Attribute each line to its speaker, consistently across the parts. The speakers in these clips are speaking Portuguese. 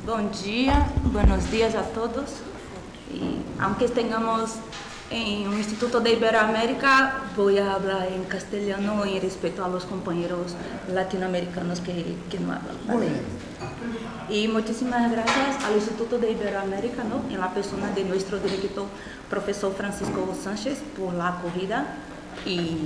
Speaker 1: Bom dia, buenos días a todos. Y aunque estemos en un instituto de Iberoamérica, voy a hablar en castellano en respeto a los compañeros latinoamericanos que no hablan. ¿Vale? Y muchísimas gracias al Instituto de Iberoamérica, ¿no?, en la persona de nuestro director, profesor Francisco Sánchez, por la acogida, y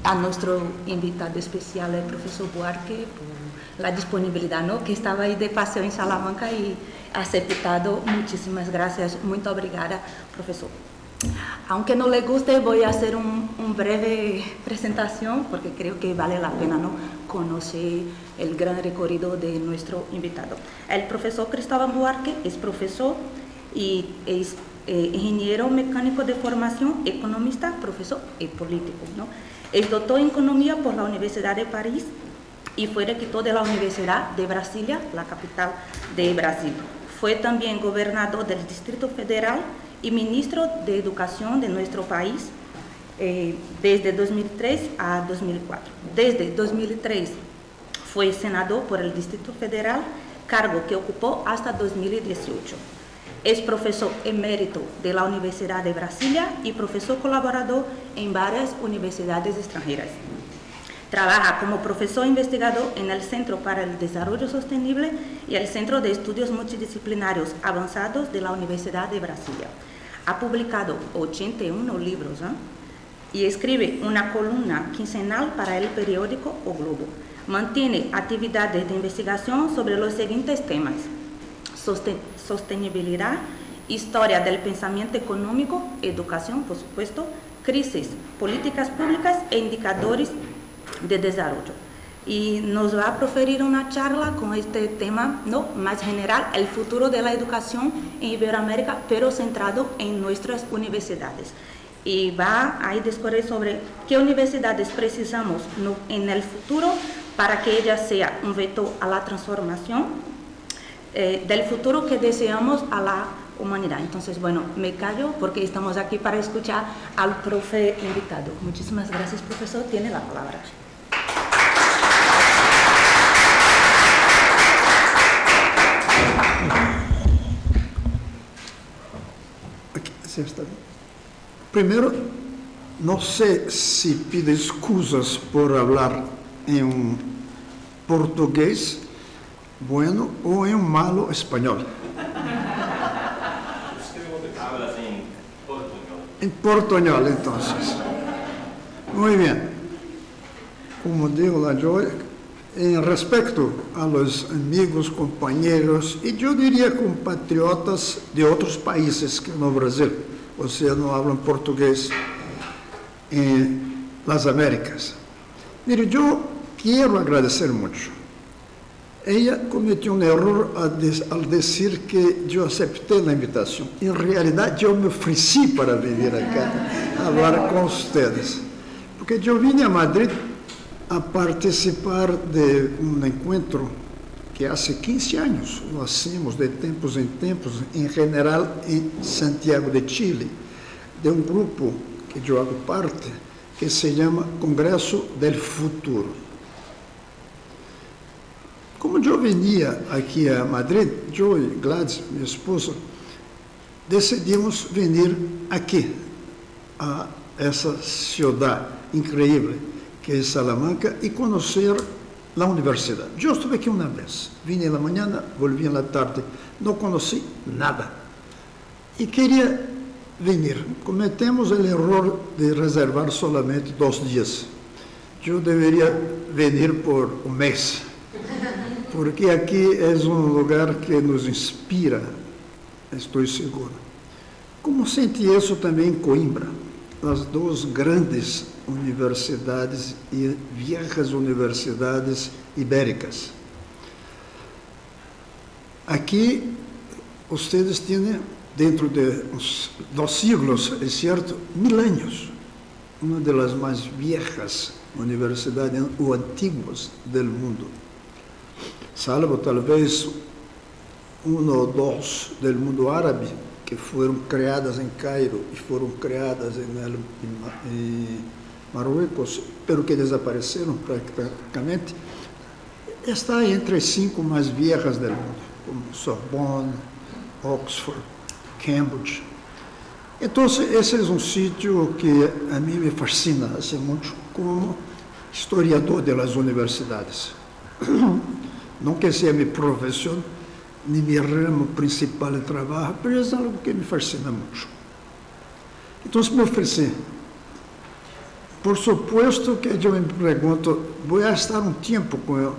Speaker 1: a nuestro invitado especial, el profesor Buarque, por la disponibilidad, ¿no?, que estaba ahí de paseo en Salamanca y ha aceptado. Muchísimas gracias, muy obrigada, profesor. Aunque no le guste, voy a hacer una breve presentación porque creo que vale la pena, ¿no?, conocer el gran recorrido de nuestro invitado. El profesor Cristóbal Buarque es profesor y es ingeniero mecánico de formación, economista, profesor y político, ¿no? Es doctor en economía por la Universidad de París y fue rector de la Universidad de Brasilia, la capital de Brasil. Fue también gobernador del Distrito Federal y ministro de Educación de nuestro país desde 2003 a 2004. Desde 2003 fue senador por el Distrito Federal, cargo que ocupó hasta 2018. Es profesor emérito de la Universidad de Brasilia y profesor colaborador en varias universidades extranjeras. Trabaja como profesor investigador en el Centro para el Desarrollo Sostenible y el Centro de Estudios Multidisciplinarios Avanzados de la Universidad de Brasilia. Ha publicado 81 libros y escribe una columna quincenal para el periódico O Globo. Mantiene actividades de investigación sobre los siguientes temas: sostenibilidad, historia del pensamiento económico, educación, por supuesto, crisis, políticas públicas e indicadores de desarrollo. Y nos va a proferir una charla con este tema, ¿no?, más general, el futuro de la educación en Iberoamérica, pero centrado en nuestras universidades. Y va a discurrir sobre qué universidades precisamos, ¿no?, en el futuro para que ella sea un veto a la transformación del futuro que deseamos a la humanidad. Entonces, bueno, me callo porque estamos aquí para escuchar al profe invitado. Muchísimas gracias, profesor. Tiene la palabra.
Speaker 2: Primero, no sé si pido excusas por hablar en portugués bueno o en malo español.
Speaker 3: Hablas en portuñol.
Speaker 2: En portuñol, entonces. Muy bien. Como digo la Joy, en respecto a los amigos, compañeros y yo diría compatriotas de otros países que no Brasil, o sea, no hablan portugués en las Américas. Mire, yo quiero agradecer mucho. Ella cometió un error al decir que yo acepté la invitación. En realidad, yo me ofrecí para venir acá a hablar con ustedes. Porque yo vine a Madrid a participar de un encuentro que hace 15 años lo hacemos de tempos en tempos, en general en Santiago de Chile, de un grupo que yo hago parte, que se llama Congreso del Futuro. Como yo venía aquí a Madrid, yo y Gladys, mi esposa, decidimos venir aquí, a esa ciudad increíble que es Salamanca, y conocer la universidad. Yo estuve aquí una vez, vine en la mañana, volví en la tarde, no conocí nada. Y quería venir. Cometemos el error de reservar solamente 2 días. Yo debería venir por un mes, porque aquí es un lugar que nos inspira, estoy seguro. Como sentí eso também em Coimbra, as 2 grandes universidades e viejas universidades ibéricas. Aqui, vocês têm, dentro de uns 2 siglos, é certo, 1000 anos, uma das mais viejas universidades ou antiguas do mundo, salvo talvez 1 ou 2 do mundo árabe, que foram criadas em Cairo e foram criadas em Marruecos, pero que desapareceram praticamente, está entre as 5 mais viejas do mundo. como Sorbonne, Oxford, Cambridge. Então, esse é um sítio que a mim me fascina assim, muito como historiador das universidades. Não que seja minha profissão, nem meu ramo principal de trabalho, mas é algo que me fascina muito. Então, me ofereci. Por supuesto que eu me pergunto, vou estar um tempo com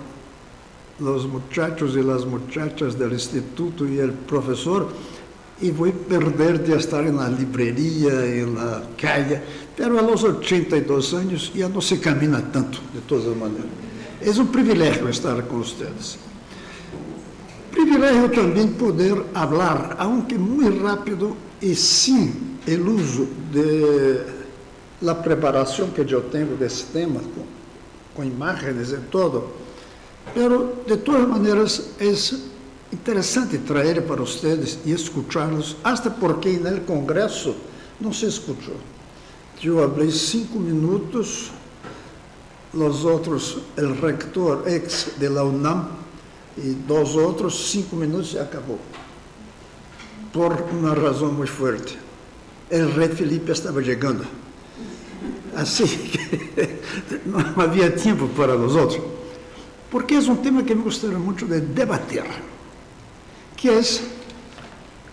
Speaker 2: os muchachos e as muchachas do instituto e o professor, e vou perder de estar na livraria e na calle, mas aos 82 anos já não se camina tanto, de todas as maneiras. É um privilégio estar com vocês. Privilégio também poder falar, aunque muito rápido e sem o uso da preparação que eu tenho desse tema, com imagens e todo, mas de todas maneiras é interessante trazer para vocês e escuchá-los, até porque no Congresso não se escutou. Eu falei 5 minutos, os outros, o rector ex de la UNAM, e 2 outros, 5 minutos e acabou. Por uma razão muito forte. O rei Felipe estava chegando. Assim que não havia tempo para os outros. Porque é um tema que me gostaria muito de debater, que é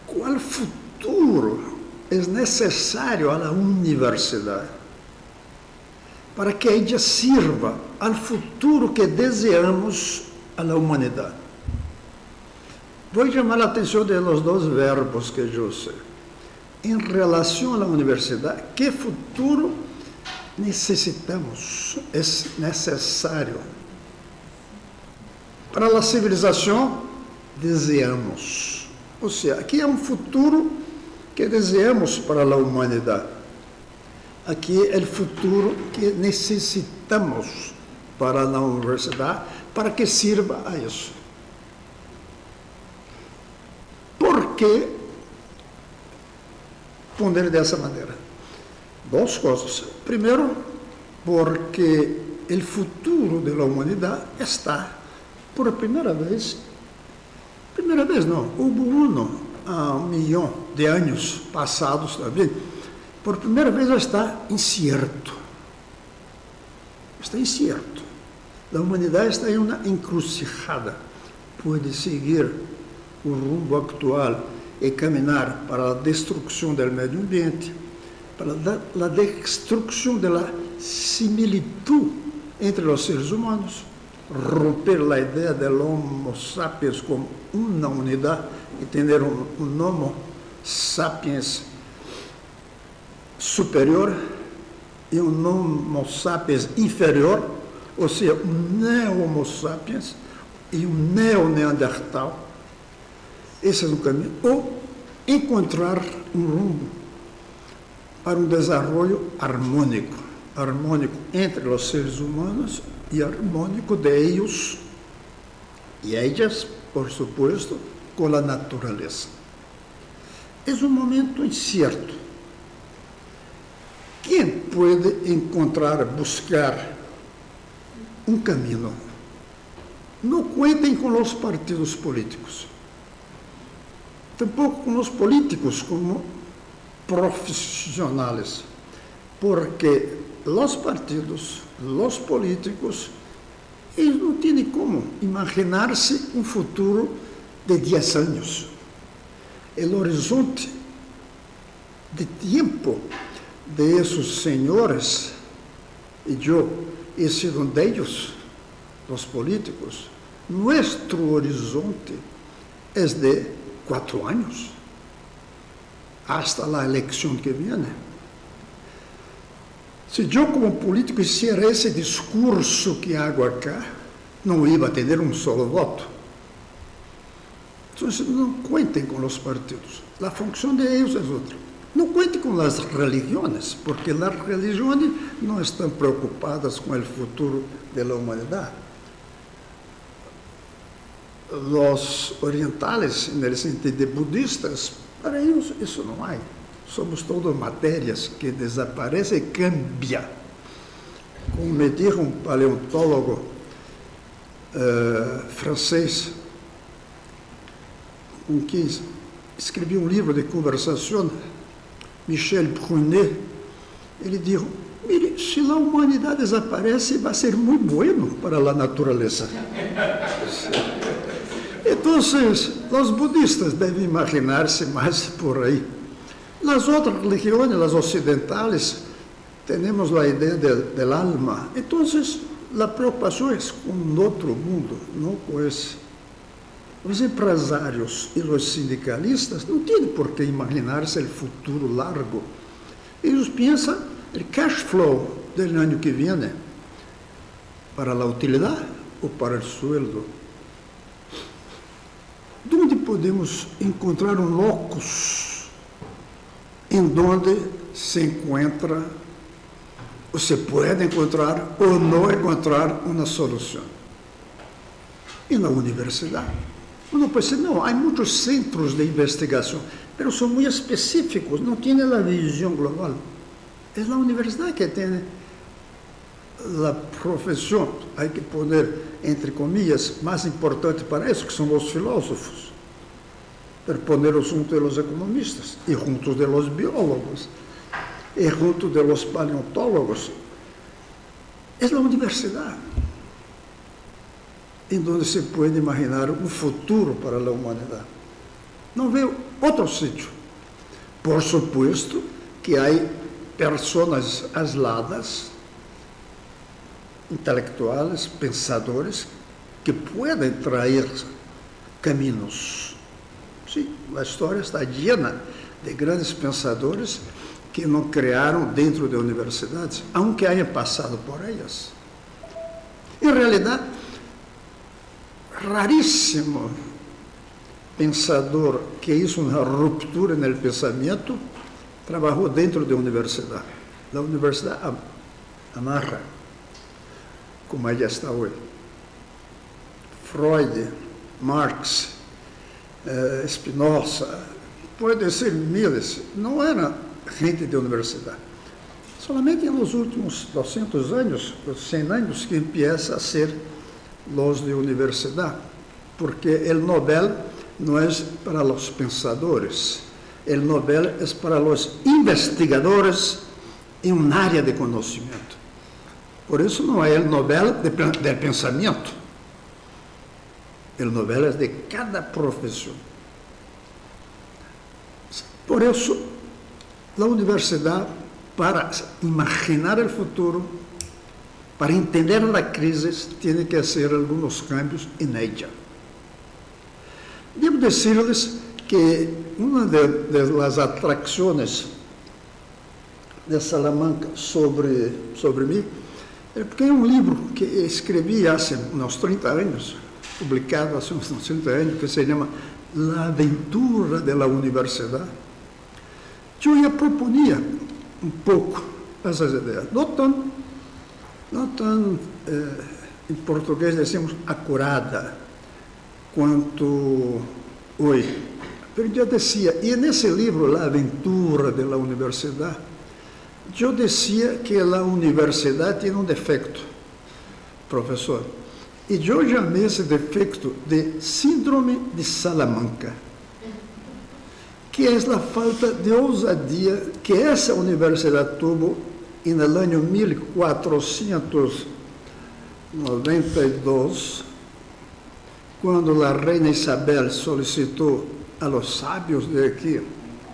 Speaker 2: qual futuro é necessário à universidade para que ela sirva ao futuro que desejamos à humanidade. Vou chamar a atenção de los 2 verbos que eu sei. Em relação à universidade, que futuro necessitamos, é necessário. Para a civilização, desejamos. Ou seja, aqui é um futuro que desejamos para a humanidade. Aqui é o futuro que necessitamos para a universidade, para que sirva a isso. Por que responder dessa maneira? 2 coisas. Primeiro, porque o futuro da humanidade está, por primeira vez não, houve uno há 1 milhão de anos passados também, por primeira vez está incierto. Está incierto. A humanidade está em uma encruzilhada. Pode seguir o rumo atual e caminhar para a destruição do meio ambiente, para a destruição da similitud entre os seres humanos, romper a ideia do Homo sapiens como uma unidade e ter um Homo sapiens superior e um Homo sapiens inferior, ou seja, um neo-Homo sapiens e um neo-Neandertal. Esse é um caminho. Ou encontrar um rumo para um desenvolvimento harmônico entre os seres humanos e harmônico de eles e elas, por supuesto, com a natureza. É um momento incerto. Quem pode encontrar, buscar um caminho? Não contem com os partidos políticos, tampouco com os políticos como profissionais, porque os partidos, os políticos, eles não têm como imaginar-se um futuro de 10 anos. O horizonte de tempo de esses senhores, e eu he sido um deles, os políticos, nosso horizonte é de 4 anos, hasta a eleição que vem. Se eu, como político, hiciera esse discurso que hago acá, não ia ter um solo voto. Então, não contem com os partidos. A função de eles é outra. Não contem com as religiões, porque as religiões não estão preocupadas com o futuro da humanidade. Os orientais, no sentido de budistas, para eles isso não há. Somos todas matérias que desaparecem e cambiam. Como me diz um paleontólogo francês, com quem escrevi um livro de conversação, Michel Brunet, ele disse: mire, se a humanidade desaparece, vai ser muito bueno para a natureza. Então, os budistas devem imaginar-se mais por aí. As outras religiões, as ocidentais, temos a ideia del alma. Então, a preocupação é com outro mundo, não com esse. Os empresários e os sindicalistas não têm por que imaginar-se o futuro largo. Eles pensam o cash flow do ano que vem para a utilidade ou para o sueldo. Onde podemos encontrar um locus em donde se encontra, ou se pode encontrar ou não encontrar uma solução? E na universidade. Uno pode dizer, não, há muitos centros de investigação, mas são muito específicos, não têm a visão global. É a universidade que tem a profissão, há que poner, entre comillas, mais importante para isso, que são os filósofos, para poner junto dos economistas, e junto dos biólogos, e junto dos paleontólogos. É a universidade, em onde se pode imaginar um futuro para a humanidade. Não vê outro sítio. Por supuesto que há pessoas aisladas, intelectuais, pensadores, que podem trazer caminhos. Sim, a história está llena de grandes pensadores que não criaram dentro de universidades, aunque hayan passado por elas. Em realidade, raríssimo pensador que hizo uma ruptura no pensamento trabalhou dentro da universidade. A universidade amarra, como ela está hoje. Freud, Marx, Spinoza, pode ser miles, não era gente de universidade. Somente nos últimos 200 anos, 100 anos, que começa a ser los de universidade, porque o Nobel não é para os pensadores, o Nobel é para os investigadores em uma área de conhecimento. Por isso não é o Nobel de pensamento, o Nobel é de cada profissão. Por isso, a universidade, para imaginar o futuro, para entender a crise, tem que fazer alguns cambios em ela. Devo dizer-lhes que uma das atrações de Salamanca sobre mim é porque é um livro que escrevi há uns 30 anos, publicado há uns 30 anos, que se chama La Aventura de la Universidade. Eu já proponia um pouco essas ideias, não tão, em português decimos, acurada, quanto hoje. Mas eu dizia, e nesse livro, A Aventura da Universidade, eu dizia que a universidade tem um defeito, professor, e eu chamei esse defeito de Síndrome de Salamanca, que é a falta de ousadia que essa universidade teve no ano 1492, quando a reina Isabel solicitou a los sábios de aqui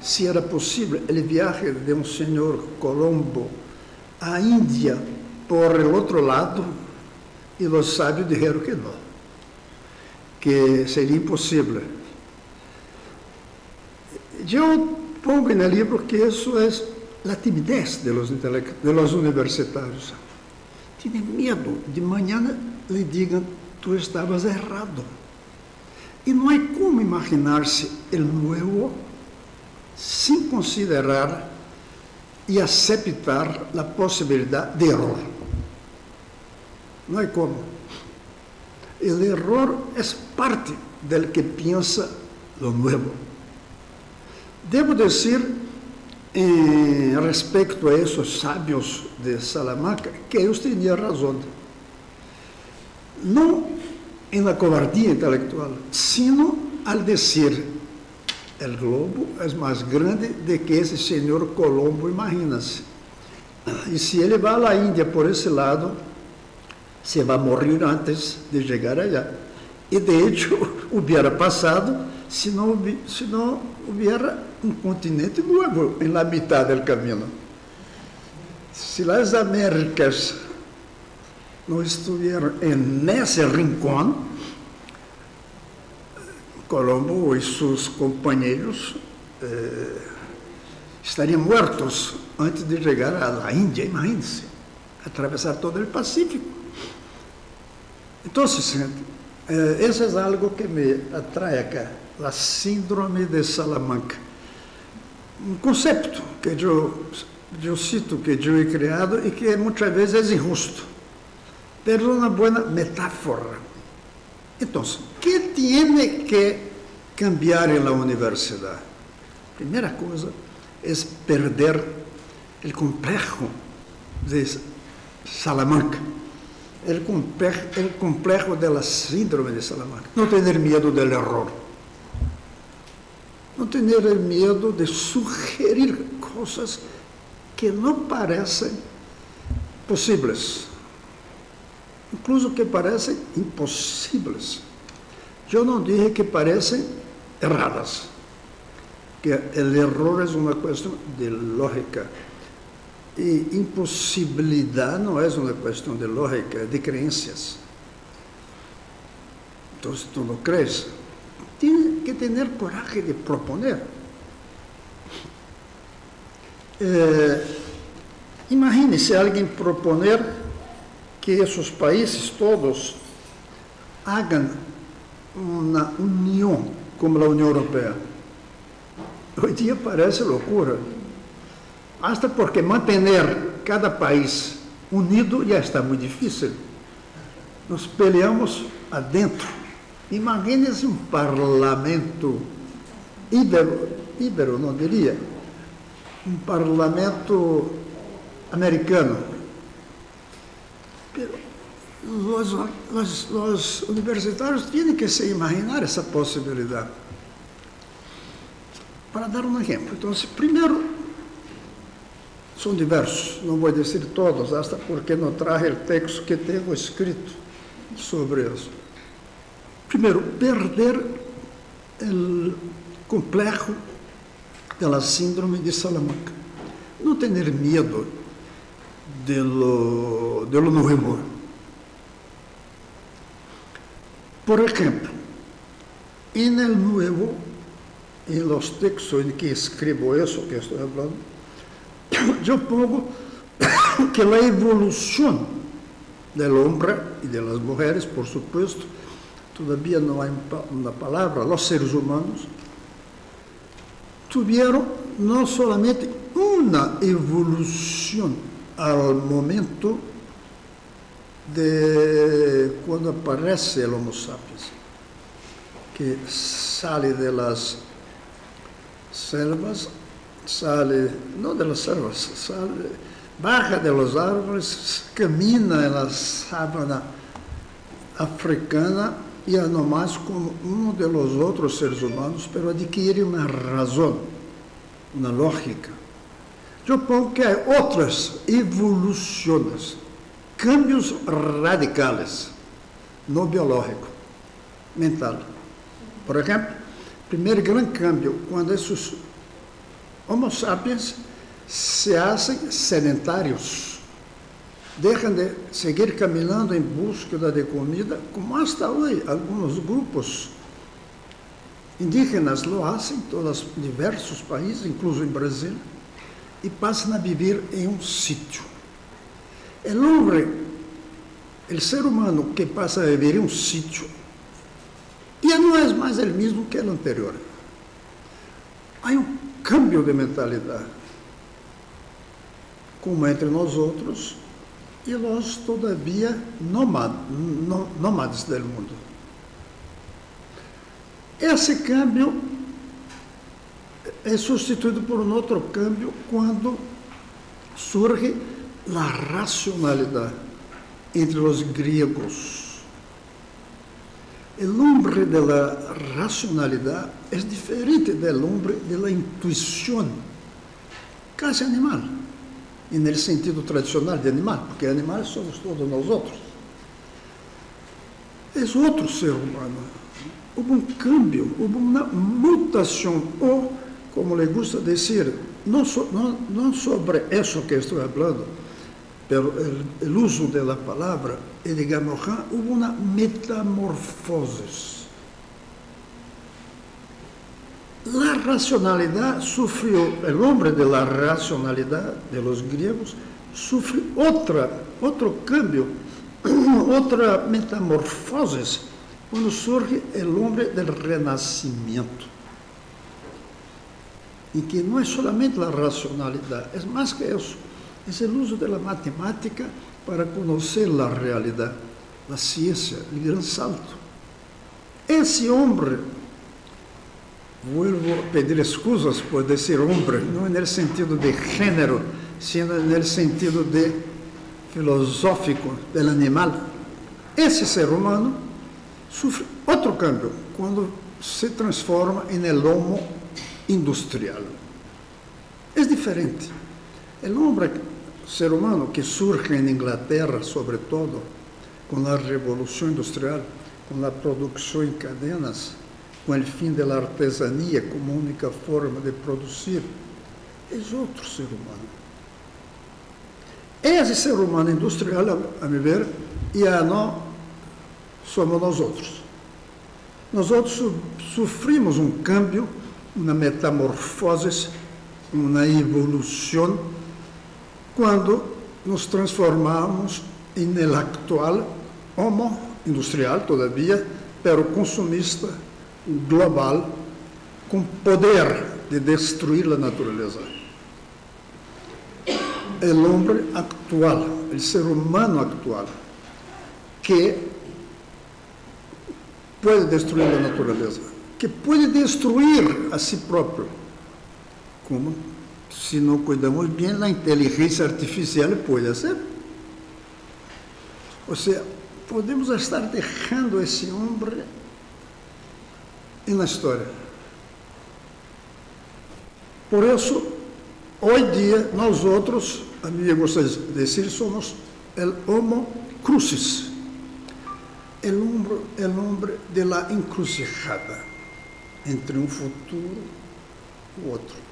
Speaker 2: se era possível o viaje de um senhor Colombo à Índia por el outro lado, e os sábios disseram que não, que seria impossível. Eu pongo no livro que isso é a timidez de los universitários. Tienen medo de manhã lhe digam, tu estavas errado. E não há como imaginar-se o novo sem considerar e aceitar a possibilidade de erro. Não há como. O erro é parte do que pensa lo novo. Devo dizer, respeito a esses sábios de Salamanca, que eles tinham razão. Não na covardia intelectual, sino al decir, el globo es más grande de que ese señor Colombo, imagínense. Y si él va a la India por ese lado, se va a morir antes de llegar allá. Y de hecho, hubiera pasado si no hubiera un continente nuevo en la mitad del camino. Si las Américas no estuvieran en ese rincón, Colombo y sus compañeros estarían muertos antes de llegar a la India, imagínense, atravesar todo el Pacífico. Entonces, eso es algo que me atrae acá, la síndrome de Salamanca. Un concepto que yo cito, que yo he creado y que muchas veces es injusto, pero es una buena metáfora. Entonces, ¿qué tiene que cambiar en la universidad? Primera cosa es perder el complejo de Salamanca, el complejo de la síndrome de Salamanca. No tener miedo del error, no tener el miedo de sugerir cosas que no parecen posibles, incluso que parecen imposibles. Yo no dije que parecen erradas, que el error es una cuestión de lógica. Y imposibilidad no es una cuestión de lógica, de creencias. Entonces tú no crees. Tienes que tener coraje de proponer. Imagínese alguien proponer que esos países todos hagan una unión como la Unión Europea. Hoy día parece locura. Hasta porque mantener cada país unido ya está muy difícil. Nos peleamos adentro. Imagínense un parlamento íbero, no diría, un parlamento americano. Pero los universitarios tienen que se imaginar esa posibilidad. Para dar un ejemplo, entonces, primero, son diversos, no voy a decir todos, hasta porque no traje el texto que tengo escrito sobre eso. Primero, perder el complejo de la síndrome de Salamanca. No tener miedo de lo nuevo. Por ejemplo, en el nuevo, en los textos en que escribo eso que estoy hablando, yo pongo que la evolución del hombre y de las mujeres, por supuesto, todavía no hay una palabra, los seres humanos, tuvieron no solamente una evolución al momento de cuando aparece el Homo sapiens, que sale de las selvas, baja de los árboles, camina en la sabana africana y no más como uno de los otros seres humanos, pero adquiere una razón, una lógica. Yo pongo que hay otras evoluciones, cambios radicales, no biológico, mental. Por ejemplo, primer gran cambio, cuando esos Homo sapiens se hacen sedentarios, dejan de seguir caminando en búsqueda de comida, como hasta hoy algunos grupos indígenas lo hacen en todos diversos países, incluso en Brasil, y pasan a vivir en un sitio. El hombre, el ser humano que pasa a vivir en un sitio, ya no es más el mismo que el anterior. Hay un cambio de mentalidad, como entre nosotros y los todavía nómadas del mundo. Ese cambio es sustituido por un otro cambio cuando surge la racionalidad entre los griegos. El hombre de la racionalidad es diferente del hombre de la intuición, casi animal, en el sentido tradicional de animal, porque animales somos todos nosotros. Es otro ser humano. Hubo un cambio, hubo una mutación, o, como le gusta decir, no sobre eso que estoy hablando, pero el uso de la palabra, Edgar Morin, hubo una metamorfosis. La racionalidad sufrió, el hombre de la racionalidad de los griegos sufre otro cambio, otra metamorfosis, cuando surge el hombre del Renacimiento. Y que no es solamente la racionalidad, es más que eso, es el uso de la matemática para conocer la realidad, la ciencia, el gran salto. Ese hombre, vuelvo a pedir excusas por decir hombre, no en el sentido de género, sino en el sentido de filosófico del animal. Ese ser humano sufre otro cambio cuando se transforma en el homo industrial. Es diferente. El hombre, ser humano que surge en Inglaterra, sobre todo, con la revolución industrial, con la producción en cadenas, con el fin de la artesanía como única forma de producir, es otro ser humano. Ese ser humano industrial, a mi ver, ya no somos nosotros. Nosotros sufrimos un cambio, una metamorfosis, una evolución, cuando nos transformamos en el actual homo industrial todavía, pero consumista, global, con poder de destruir la naturaleza. El hombre actual, el ser humano actual, que puede destruir la naturaleza, que puede destruir a sí propio, como si no cuidamos bien, la inteligencia artificial puede hacer. O sea, podemos estar dejando a ese hombre en la historia. Por eso, hoy día, nosotros, a mí me gusta decir, somos el homo crucis, el hombre de la encrucijada entre un futuro y otro.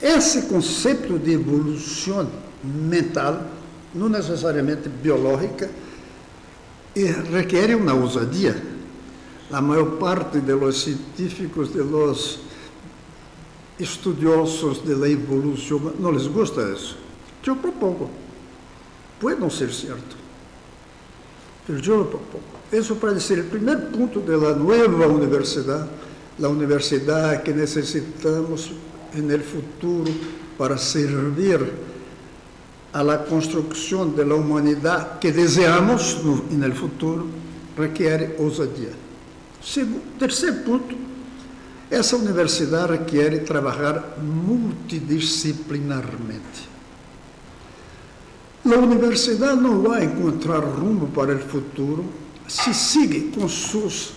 Speaker 2: Esse conceito de evolução mental, não necessariamente biológica, requer uma ousadia. A maior parte dos científicos, dos estudiosos da evolução, não les gusta isso. Eu propongo. Pode não ser certo, mas eu propongo. Isso para dizer o primeiro ponto da nova universidade, a universidade que necessitamos en el futuro para servir a la construcción de la humanidad que deseamos en el futuro, requiere ousadia. Tercer punto, essa universidade requiere trabalhar multidisciplinarmente. A universidade não vai encontrar rumo para o futuro se sigue com seus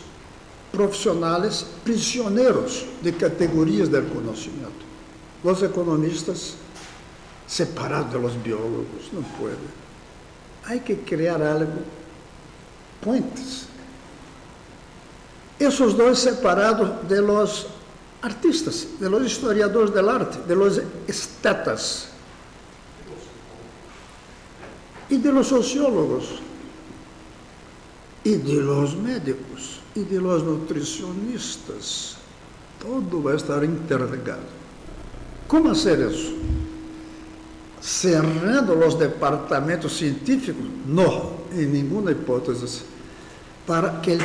Speaker 2: profissionais prisioneiros de categorias do conhecimento. Os economistas separados dos biólogos, não podem. Há que criar algo, puentes. Esses dois separados de los artistas, de los historiadores del arte, de los estatas e de los sociólogos e de los médicos e de los nutricionistas. Todo vai estar interligado. Como fazer isso? Cerrando os departamentos científicos? Não, em nenhuma hipótese. Para que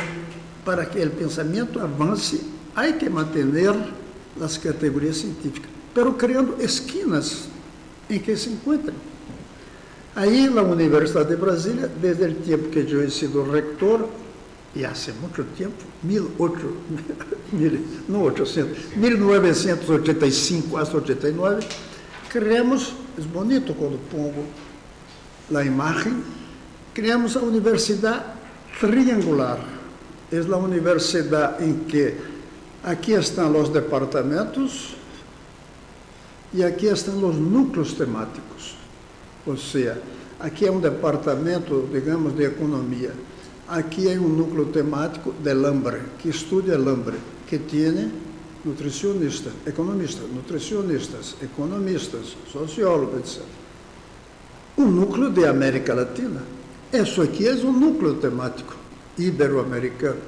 Speaker 2: o pensamento avance, há que manter as categorias científicas, pero criando esquinas em que se encontram. Aí, na Universidade de Brasília, desde o tempo que eu he sido rector, e há muito tempo, 1985 hasta 89, criamos, é bonito quando pongo a imagem, criamos a Universidade Triangular, é a universidade em que aqui estão os departamentos e aqui estão os núcleos temáticos. Ou seja, aqui é um departamento, digamos, de economia. Aqui é um núcleo temático del hambre, que estuda el hambre, que tem nutricionistas, economistas, sociólogos, etc. O núcleo de América Latina. Isso aqui é um núcleo temático ibero-americano.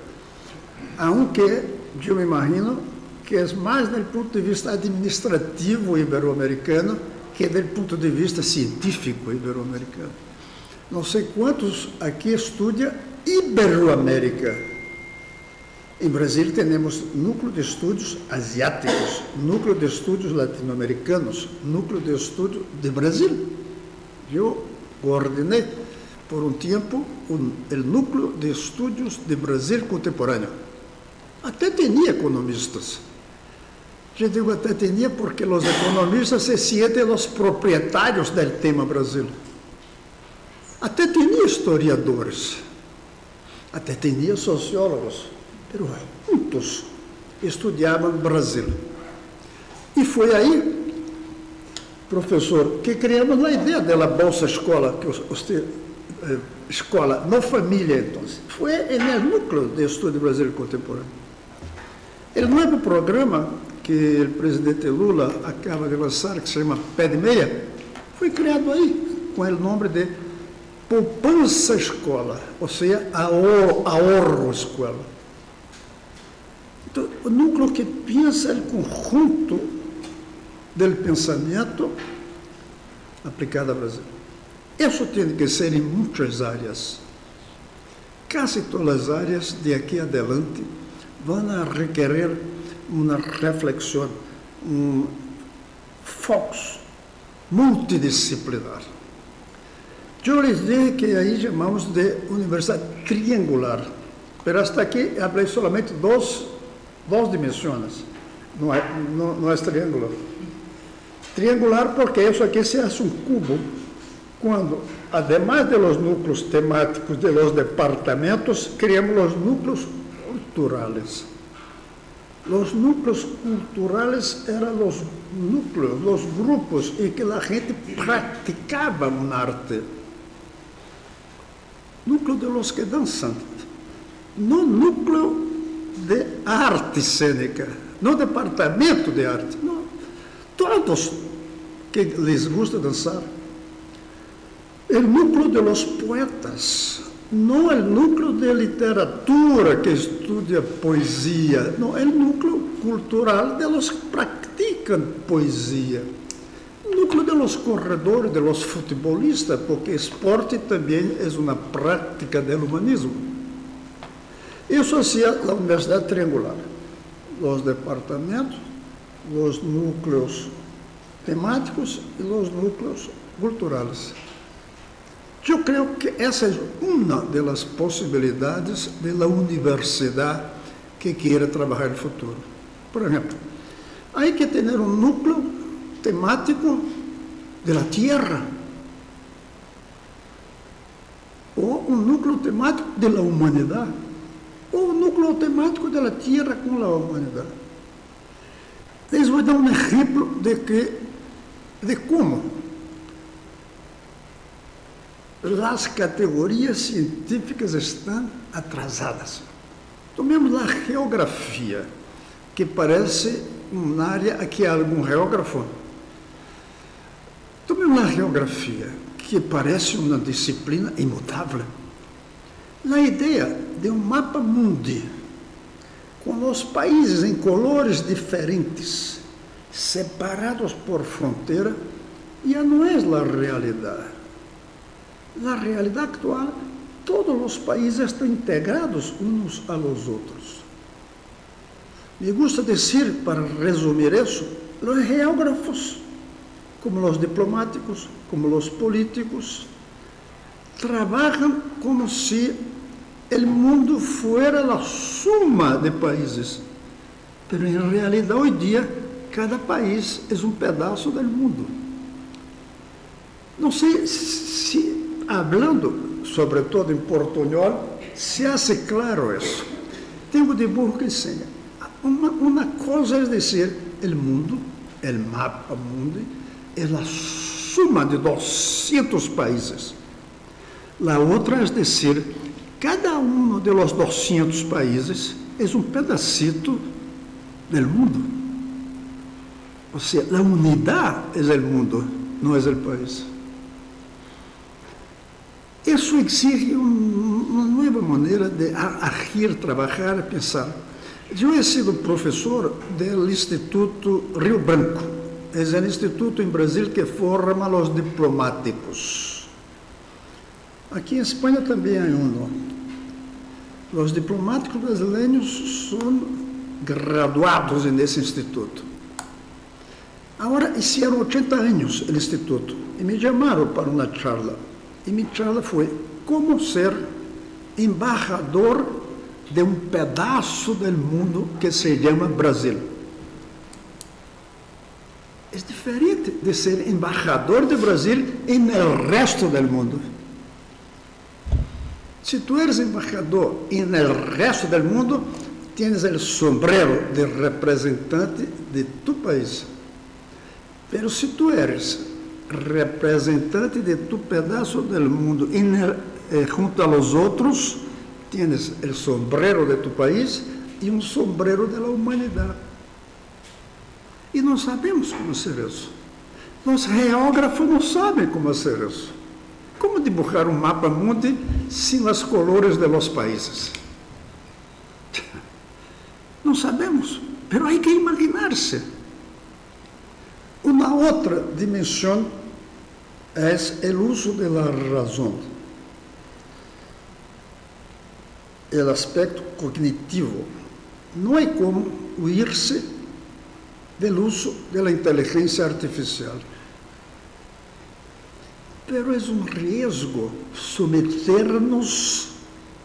Speaker 2: Aunque eu me imagino que é mais do ponto de vista administrativo ibero-americano que do ponto de vista científico ibero-americano. Não sei quantos aqui estudam Iberoamérica. Em Brasil temos núcleo de estudos asiáticos, núcleo de estudos latino-americanos, núcleo de estudo de Brasil. Eu coordenei por um tempo o núcleo de estudos de Brasil contemporâneo. Até tinha economistas. Eu digo até tinha porque os economistas se sentem os proprietários do tema Brasil. Até tinha historiadores, até tinha sociólogos, mas juntos estudavam Brasil. E foi aí, professor, que criamos a ideia da Bolsa Escola, que você, escola, não família, então. Foi no núcleo de estudo do Brasil contemporâneo. O novo programa que o presidente Lula acaba de lançar, que se chama Pé de Meia, foi criado aí, com o nome de Poupança Escola, ou seja, Ahorro Escola. Então, o núcleo que pensa o conjunto do pensamento aplicado ao Brasil. Isso tem que ser em muitas áreas. Quase todas as áreas de aqui adelante vão requerer uma reflexão, um foco multidisciplinar. Eu lhes disse que aí chamamos de universidade triangular, mas hasta aqui falei solamente duas dimensões, não é triangular. Triangular porque isso aqui se hace um cubo, quando, además de los núcleos temáticos de los departamentos, criamos os núcleos culturales. Os núcleos culturales eram os núcleos, os grupos em que a gente praticava uma arte. Núcleo de los que dançam, não núcleo de arte cênica, não departamento de arte, não. Todos que les gusta dançar. O núcleo de los poetas, não o núcleo de literatura que estuda poesia, não, é o núcleo cultural de los que praticam poesia. O núcleo de los corredores, de los futebolistas, porque esporte também é uma prática do humanismo. Isso é a Universidade Triangular. Os departamentos, os núcleos temáticos e os núcleos culturais. Eu creio que essa é uma das possibilidades da universidade que queira trabalhar no futuro. Por exemplo, há que ter um núcleo temático da Terra, ou um núcleo temático da humanidade, ou um núcleo temático da Terra com a humanidade. Les vou dar um exemplo de como as categorias científicas estão atrasadas. Tomemos a geografia, que parece uma área, aqui há algum geógrafo? Tomemos a geografia, que parece uma disciplina imutável. A ideia de um mapa mundi, com os países em colores diferentes, separados por fronteira, já não é a realidade. Na realidade atual, todos os países estão integrados uns aos outros. Me gusta dizer, para resumir isso, os geógrafos, como os diplomáticos, como os políticos, trabalham como se o mundo fosse a suma de países. Mas, em realidade, hoje em dia, cada país é um pedaço do mundo. Não sei se, falando, sobretudo em portunhol, se hace claro isso. tipo de dibujo que enseña. Una cosa es decir, el mundo, el mapa mundi, es la suma de 200 países. La otra es decir, cada uno de los 200 países es un pedacito del mundo. O sea, la unidad es el mundo, no es el país. Eso exige una nueva manera de agir, trabajar, pensar. Yo he sido profesor del Instituto Rio Branco. Es el instituto en Brasil que forma a los diplomáticos. Aquí en España también hay uno. Los diplomáticos brasileños son graduados en ese instituto. Ahora hicieron 80 años el instituto y me llamaron para una charla. Y mi charla fue cómo ser embajador de un pedazo del mundo que se llama Brasil. Es diferente de ser embajador de Brasil en el resto del mundo. Si tú eres embajador en el resto del mundo, tienes el sombrero de representante de tu país. Pero si tú eres representante de tu pedazo del mundo junto a los otros, tienes el sombrero de tu país y un sombrero de la humanidad. Y no sabemos cómo hacer eso. Los geógrafos no saben cómo hacer eso. ¿Cómo dibujar un mapa mundi sin los colores de los países? No sabemos, pero hay que imaginarse. Una otra dimensión es el uso de la razón, el aspecto cognitivo. No hay como huirse del uso de la inteligencia artificial. Pero es un riesgo someternos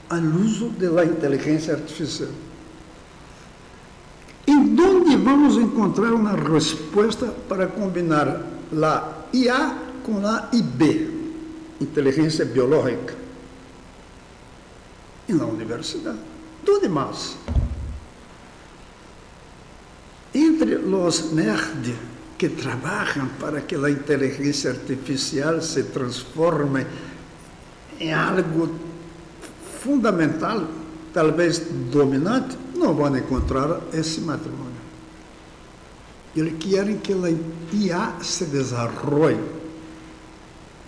Speaker 2: al uso de la inteligencia artificial. ¿En dónde vamos a encontrar una respuesta para combinar la IA con la IB, inteligencia biológica? En la universidad. ¿Dónde más? Entre los nerds que trabajan para que la inteligencia artificial se transforme en algo fundamental, tal vez dominante, no van a encontrar ese matrimonio. Eles querem que a IA se desarrolle,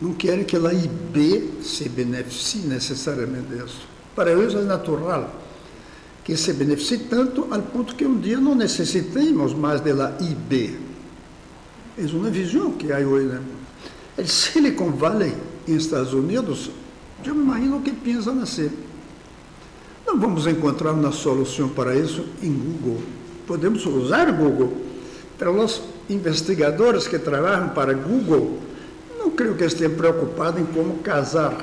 Speaker 2: não querem que a IB se beneficie necessariamente disso. Para eles é natural que se beneficie tanto ao ponto que um dia não necessitemos mais da IB. É uma visão que há hoje, né? El Silicon Valley, em Estados Unidos, eu me imagino que pensam assim. Não vamos encontrar uma solução para isso em Google. Podemos usar Google, mas os investigadores que trabalham para Google, não creio que estejam preocupados em como casar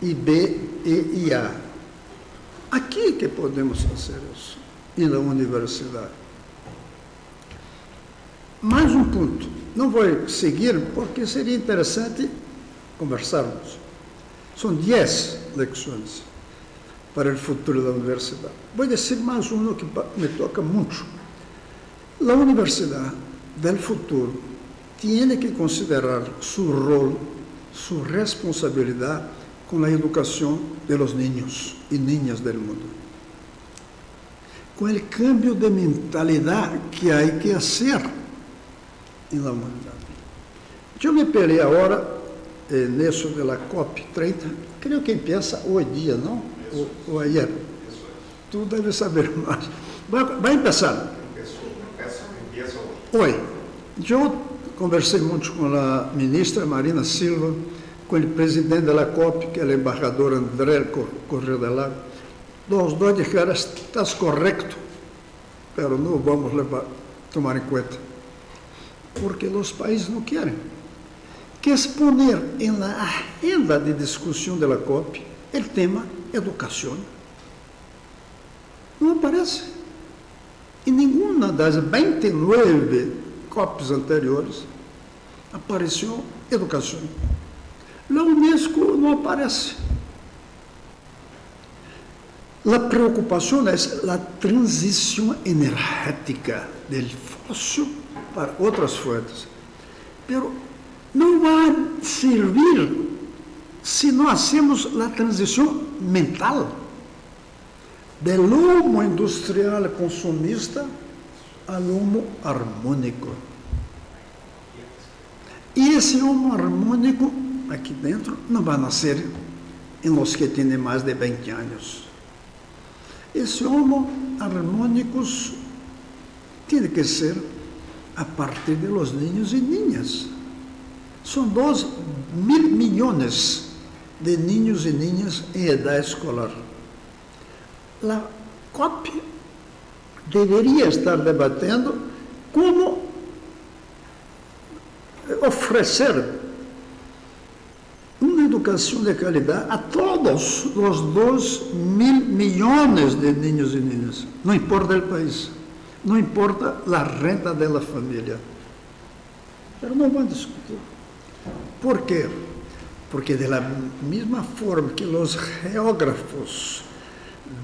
Speaker 2: IB e IA. Aqui que podemos fazer isso, e na universidade. Mais um ponto. Não vou seguir, porque seria interessante conversarmos. São 10 lições para o futuro da universidade. Vou dizer mais um que me toca muito. A universidade do futuro tem que considerar seu rol, sua responsabilidade com a educação de los niños e niñas do mundo. Com o cambio de mentalidade que há que fazer na humanidade. Eu me pelei agora nisso da COP30, creio que empieza hoje dia, não? Ou ayer. Tu deve saber mais. Vai começar. Hoje. Eu conversei muito com a ministra Marina Silva, com o presidente da COP, que é o embaixador André Correia de Lago. Os dois disseram, estás correto, mas não vamos tomar em conta. Porque os países não querem. Que exponer na agenda de discussão da COP o tema educação. Não aparece. Em nenhuma das 29 COPs anteriores apareceu educação. A Unesco não aparece. La preocupación es la transición energética del fósil para otras fuentes. Pero no va a servir si no hacemos la transición mental del homo industrial consumista al homo armónico. Y ese homo armónico aquí dentro no va a nacer en los que tienen más de 20 años. Ese homo armónicos tiene que ser a partir de los niños y niñas. Son 2.000 millones de niños y niñas en edad escolar. La COP deveria estar debatendo como oferecer uma educação de qualidade a todos os 2.000 milhões de niños e niñas, não importa o país, não importa a renda da família. Mas não vão discutir. Por quê? Porque da mesma forma que os geógrafos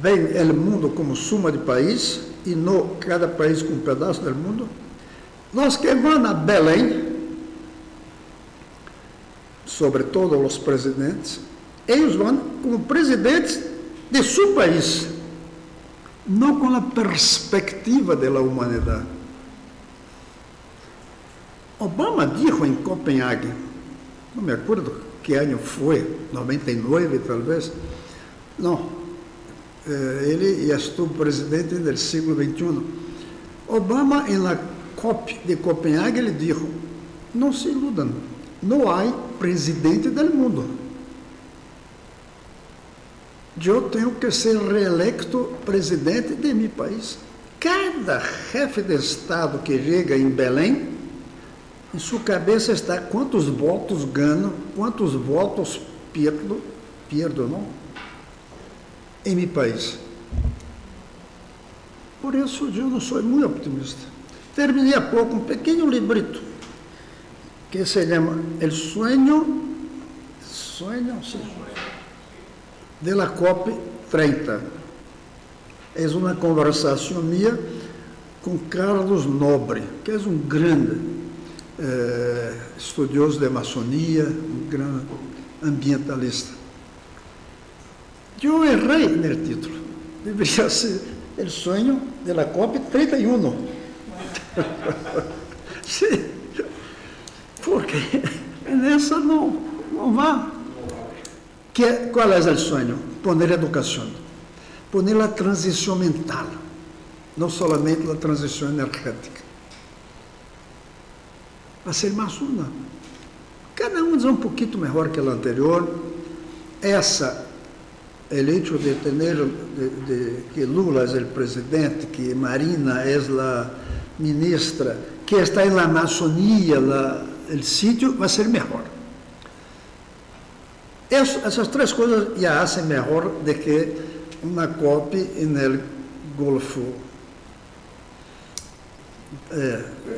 Speaker 2: veem o mundo como suma de país e não cada país com um pedaço do mundo, os que vão a Belém, sobretudo os presidentes, eles vão como presidentes de seu país, não com a perspectiva da humanidade. Obama disse em Copenhague, não me acordo que ano foi, 99 talvez, não, ele já estuvo presidente do século XXI. Obama, na COP de Copenhague, ele disse, não se iludam, não há presidente do mundo. Eu tenho que ser reelecto presidente de meu país. Cada chefe de Estado que chega em Belém, em sua cabeça está quantos votos ganho, quantos votos perdo não? Em meu país. Por isso, eu não sou muito optimista. Terminei há pouco um pequeno librito que se chama El Sueño de la COP 30. É uma conversação minha com Carlos Nobre, que é um grande estudioso de maçonia, um grande ambientalista. Eu errei no título. Deveria ser El Sueño de la COP 31. Sim. Porque nessa não vai. Qual é o sonho? Poner educação, poner a transição mental, não somente a transição energética. Vai ser mais uma. Cada um é um pouquinho melhor que o anterior. Essa, o hecho de ter que Lula é o presidente, que Marina é a ministra, que está na Amazônia, o sítio, vai ser melhor. Essas três coisas já fazem melhor do que uma COP no Golfo,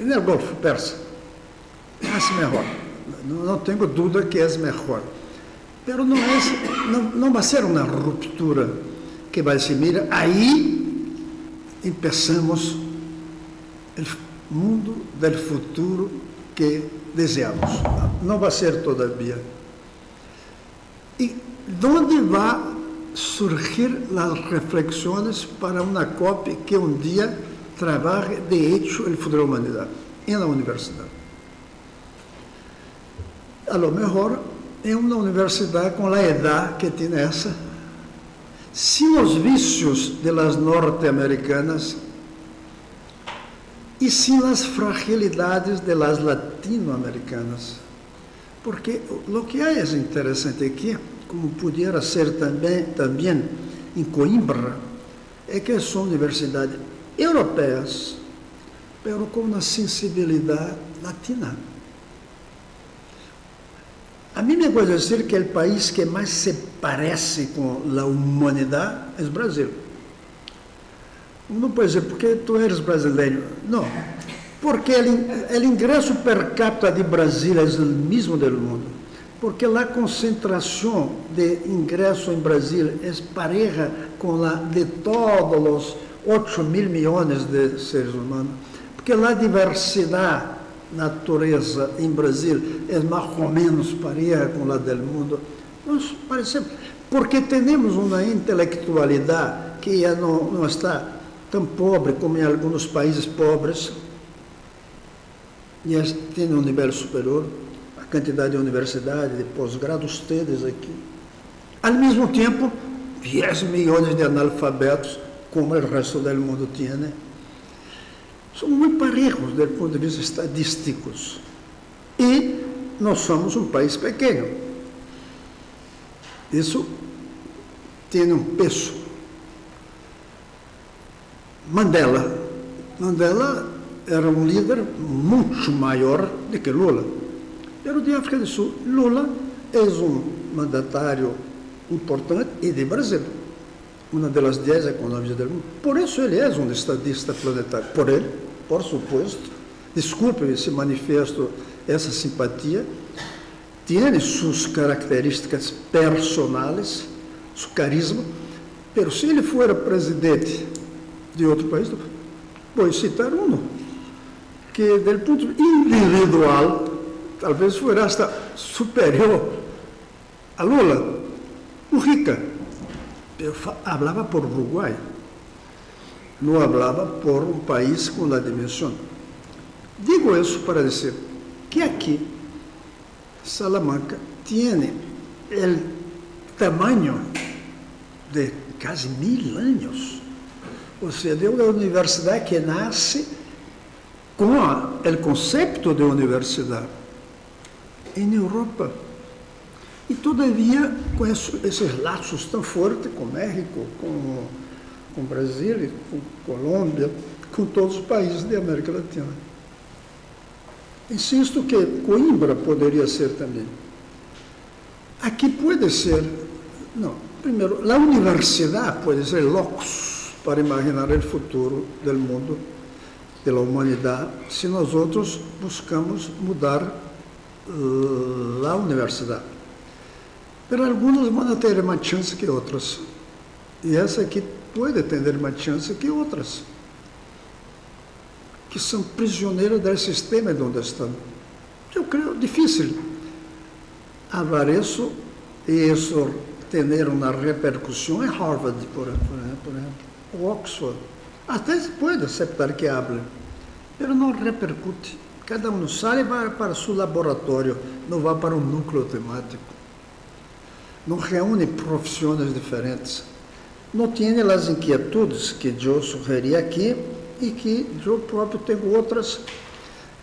Speaker 2: no Golfo Persa. Faz melhor. Não tenho dúvida que é melhor. Mas não vai ser uma ruptura que vai se mira. Aí começamos o mundo do futuro que desejamos. Não vai ser todavia. E onde vai surgir as reflexões para uma COP que um dia trabalhe de hecho o futuro da humanidade, na universidade? A lo mejor em uma universidade com a idade que tem essa, sem os vícios de las norte-americanas e sem as fragilidades de las latino-americanas. Porque o que é interessante aqui, como pudiera ser também em Coimbra, é que são universidades europeias, mas com uma sensibilidade latina. A mim me gosta dizer que o país que mais se parece com a humanidade é o Brasil. Não pode dizer, porque tu eres brasileiro. Não, porque o ingresso per capita de Brasil é o mesmo do mundo. porque a concentração de ingresso em Brasil é pareja com a de todos os 8 mil milhões de seres humanos, porque a diversidade natureza em Brasil é mais ou menos pareja com a do mundo. Nós parecemos, porque temos uma intelectualidade que já não está tão pobre como em alguns países pobres, já tem um nível superior, a quantidade de universidade, de pós-grado, ustedes aqui. Ao mesmo tempo, 10 milhões de analfabetos, como o resto do mundo tem. São muito parejos do ponto de vista estadístico. E nós somos um país pequeno. Isso tem um peso. Mandela era um líder muito maior do que Lula. Era de África do Sul. Lula é um mandatário importante e de Brasil. Uma das 10 economias do mundo. Por isso ele é um estadista planetário. Por ele, por suposto, desculpe se manifesto essa simpatia, tem suas características personais, seu carisma, mas se ele for presidente de outro país, vou citar um, que, do ponto individual, talvez fosse hasta superior a Lula, Mujica. Eu falava por Uruguai, não falava por um país com a dimensão. Digo isso para dizer que aqui, Salamanca, tem o tamanho de quase 1000 anos. Ou seja, é uma universidade que nasce com o conceito de universidade em Europa. E, todavia, com esses laços tão fortes com o México, com o Brasil, com Colômbia, com todos os países da América Latina. Insisto que Coimbra poderia ser também. Aqui pode ser, não, primeiro, a universidade pode ser locus para imaginar o futuro do mundo, da humanidade, se nós outros buscamos mudar a universidade. Mas algumas vão ter mais chance que outras. E essa aqui pode ter mais chance que outras, que são prisioneiros do sistema onde estão. Eu creio difícil falar isso e isso ter uma repercussão em Harvard, por exemplo, ou Oxford. Até se pode aceitar que hable, mas não repercute. Cada um sai e vai para seu laboratório, não vai para um núcleo temático. Não reúne profissões diferentes. Não tem as inquietudes que eu sugeri aqui e que eu próprio tenho outras,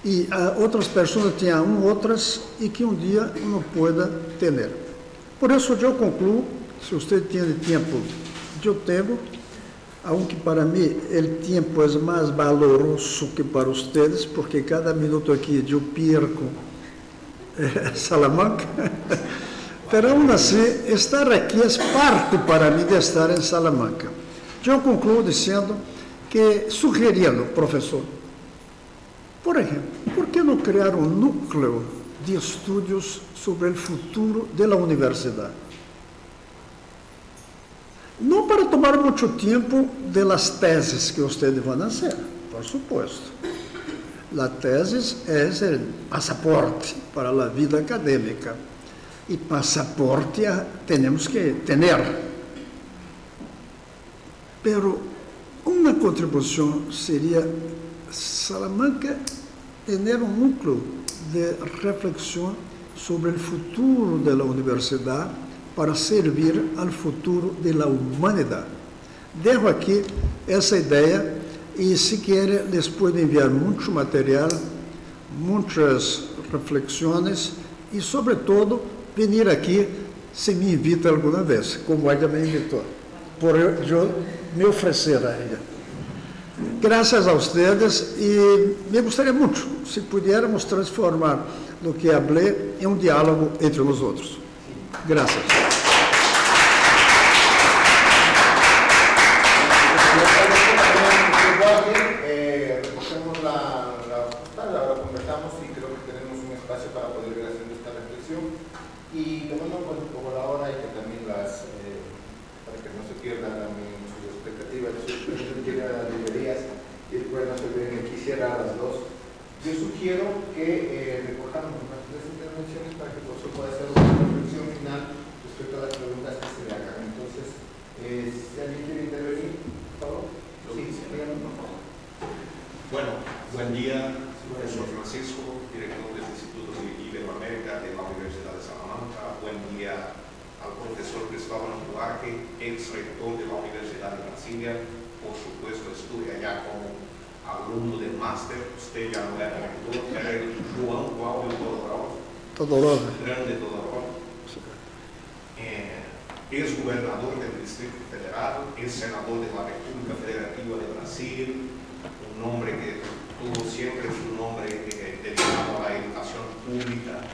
Speaker 2: e outras pessoas têm outras e que um dia não pode ter. Por isso eu concluo, se você tem tempo, eu tenho, aunque para mim o tempo é mais valoroso que para vocês, porque cada minuto aqui eu perco Salamanca. Pero aún assim, estar aqui é parte para mim de estar em Salamanca. Eu concluo dizendo que, sugerindo, professor, por exemplo, por que não criar um núcleo de estudos sobre o futuro da universidade? Não para tomar muito tempo das teses que vocês vão fazer, por suposto. A tese é o passaporte para a vida acadêmica. E passaporte temos que ter. Pero uma contribuição seria Salamanca ter um núcleo de reflexão sobre o futuro da universidade para servir ao futuro da humanidade. Dejo aqui essa ideia e, se quer, les puedo enviar muito material, muitas reflexões e, sobretudo, vir aqui se me invita alguma vez, como ela me invitou, por eu me oferecer a ela. Graças a vocês e me gostaria muito se pudermos transformar o que falei em um diálogo entre nós outros. Graças.
Speaker 4: Ahora conversamos y creo que tenemos un espacio para poder ir haciendo esta reflexión. Y las librerías y después no se olviden que quisiera las dos. Yo sugiero que recojamos nuestras tres intervenciones para que el profesor pueda hacer una reflexión final respecto a las preguntas que se le hagan. Entonces, si alguien quiere intervenir, por favor. Sí, díganme, por favor.
Speaker 5: Bueno, buen día, profesor Francisco, director del Instituto de Iberoamérica de la Universidad de Salamanca. Buen día al profesor Cristóbal Buarque, ex rector de la Universidad de Brasilia. Por supuesto, estuve allá como alumno del máster. Usted ya no era rector, era el João Cláudio
Speaker 2: Todorova.
Speaker 5: Grande Todorova. Es gobernador del Distrito Federal, es senador de la República Federativa de Brasil, un hombre que tuvo siempre su nombre dedicado a la educación pública.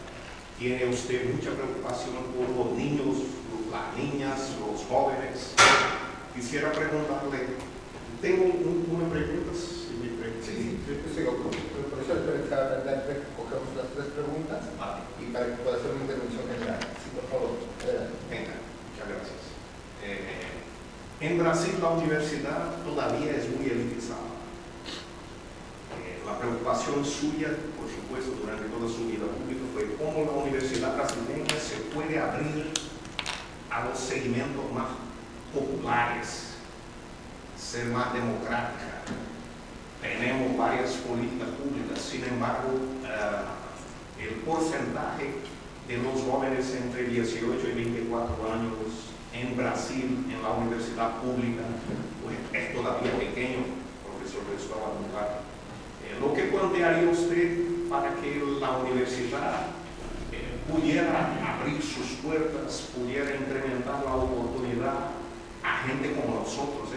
Speaker 5: Tiene usted mucha preocupación por los niños, las niñas, los jóvenes. Quisiera preguntarle, tengo una pregunta. Si me permite.
Speaker 4: Sí, por eso cogemos las tres preguntas y para que pueda hacer una intervención general. Sí, por favor.
Speaker 5: Venga, muchas gracias. En Brasil la universidad todavía es muy elitizada. La preocupación suya, por supuesto, durante toda su vida pública fue cómo la universidad brasileña se puede abrir a los segmentos más populares, ser más democrática. Tenemos varias políticas públicas, sin embargo, el porcentaje de los jóvenes entre 18 y 24 años en Brasil, en la universidad pública, pues, es todavía pequeño, profesor Cristóbal Buarque. Lo que plantearía usted para que la universidad pudiera abrir sus puertas, pudiera incrementar la oportunidad a gente como nosotros.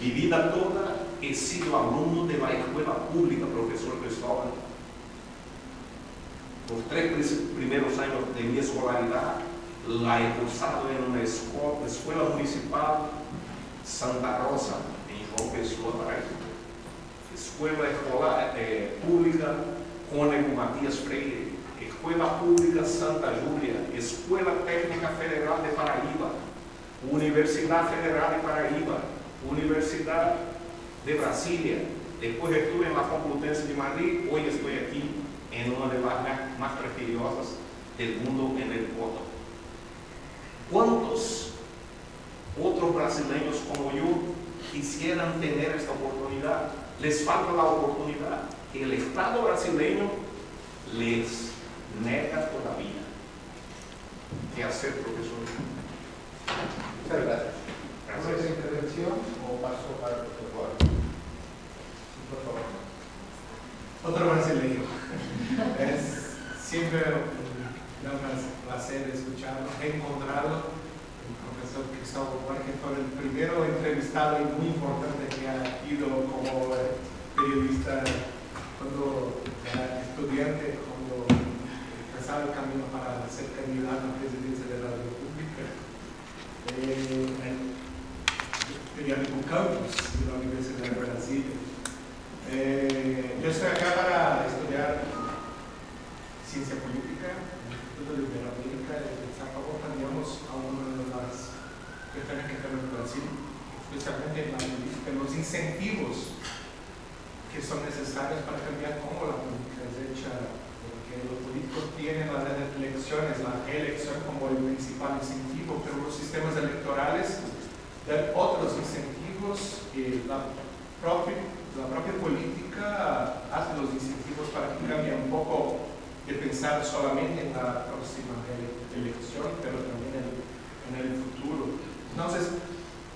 Speaker 5: Mi vida toda he sido alumno de la escuela pública, profesor Cristóbal. Los 3 primeros años de mi escolaridad la he cursado en una escuela municipal Santa Rosa, en João Pessoa, Paraíba. Escuela escolar pública Cônego Matias Freire, Escuela Pública Santa Júlia, Escuela Técnica Federal de Paraíba, Universidad Federal de Paraíba, Universidad de Brasilia. Después estuve en la Complutense de Madrid, hoy estoy aquí en una de las más prestigiosas del mundo, en el Córdoba. ¿Cuántos otros brasileños como yo quisieran tener esta oportunidad? Les falta la oportunidad que el Estado brasileño les nega todavía. ¿Qué hacer, profesor?
Speaker 4: Muchas gracias.
Speaker 5: Gracias.
Speaker 4: ¿Una intervención o paso para el profesor? Sí, por favor.
Speaker 6: Otro brasileño. Es siempre un placer escucharlo. He encontrado el profesor Cristóbal Buarque, fue el primero entrevistado y muy importante que ha ido como periodista cuando era estudiante, cuando empezaba el camino para ser candidato a la presidencia de la República. Periódico Campus de la Universidad de Brasilia. Yo estoy acá para estudiar ciencia política en el Instituto de Iberoamérica de San Pablo. Cambiamos algunas de las cuestiones que tenemos en Brasil, especialmente en la política, los incentivos que son necesarios para cambiar cómo la política es hecha, porque los políticos tienen las elecciones, la elección como el principal incentivo, pero los sistemas electorales dan otros incentivos y la propia política hace los incentivos para que cambie un poco de pensar solamente en la próxima elección, pero también en el futuro. Entonces,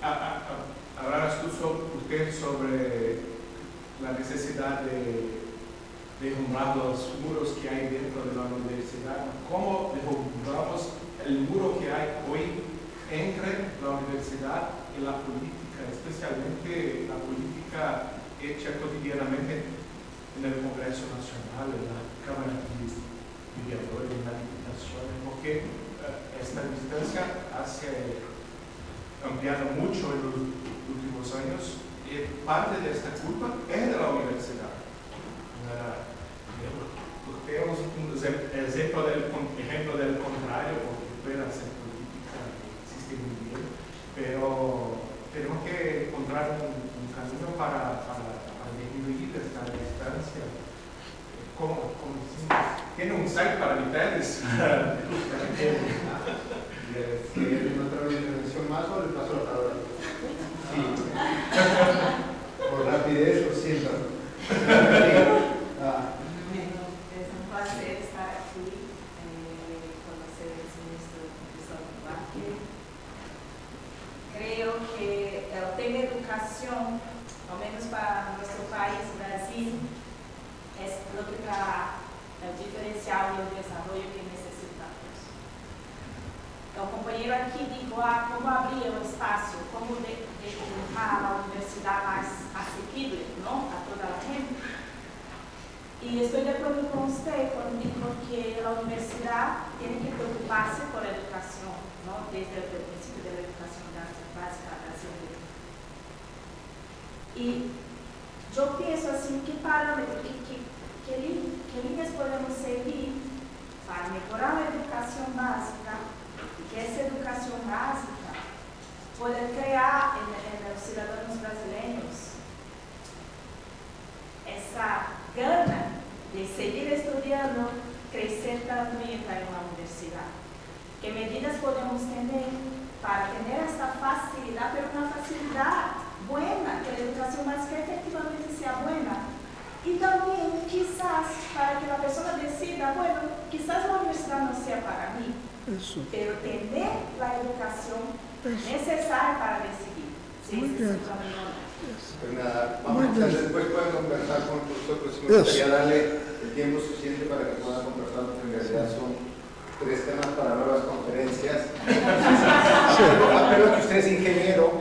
Speaker 6: hablarás usted sobre la necesidad de derrumbar los muros que hay dentro de la universidad. ¿Cómo derrumbamos el muro que hay hoy entre la universidad y la política, especialmente la política hecha cotidianamente en el Congreso Nacional, en la Cámara de Mediadores, en la Diputación? Porque esta distancia ha ampliado mucho en los últimos años y parte de esta culpa es de la universidad. Tenemos un ejemplo del contrario, porque puede hacer política, existe muy bien, pero tenemos que encontrar un camino para disminuir esta distancia. ¿Tiene un site para mitades?
Speaker 4: ¿Quieren otra intervención más o le paso la palabra? Sí. Por rapidez, lo siento.
Speaker 7: Es un placer estar aquí, conocer el ministro de Salud. Creo que el tema de educación, al menos para nuestro país, Brasil, es lo que da el diferencial y el desarrollo que necesitamos. El compañero aquí dijo, cómo abrir el espacio, cómo dejar la universidad más asequible, ¿no?, a toda la gente. Y estoy de acuerdo con usted cuando dijo que la universidad tiene que preocuparse por la educación, ¿no?, desde el principio de la educación básica brasileña. Y yo pienso así, ¿qué parámetros, qué líneas podemos seguir para mejorar la educación básica? Que esa educación básica pueda crear en los ciudadanos brasileños esa gana de seguir estudiando, crecer también en la universidad. ¿Qué medidas podemos tener para tener esta facilidad, pero una facilidad buena, que la educación básica efectivamente sea buena? Y también quizás para que la persona decida, bueno, quizás la universidad no sea para mí, pero tener la educación necesaria para decidir si es el camino o no.
Speaker 4: Pues nada, vamos a hacer, después pueden conversar con nosotros. Me gustaría darle el tiempo suficiente para que puedan conversar, porque en realidad son 3 temas para nuevas conferencias. Apelo que usted es ingeniero,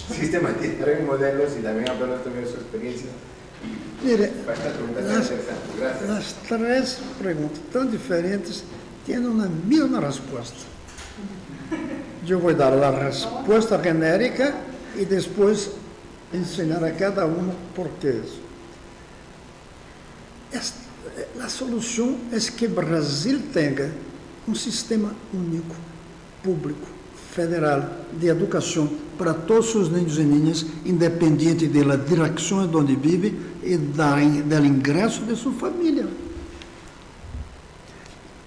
Speaker 4: sistematizar en modelos, y también apelo también de su experiencia.
Speaker 2: Mire,
Speaker 4: Esta pregunta es interesante. Gracias.
Speaker 2: las 3 preguntas tan diferentes tienen una misma respuesta. Yo voy a dar la respuesta genérica y después enseñar a cada uno por qué es. La solución es que Brasil tenga un sistema único, público, federal, de educación para todos sus niños y niñas, independiente de la dirección en donde vive y del ingreso de su familia.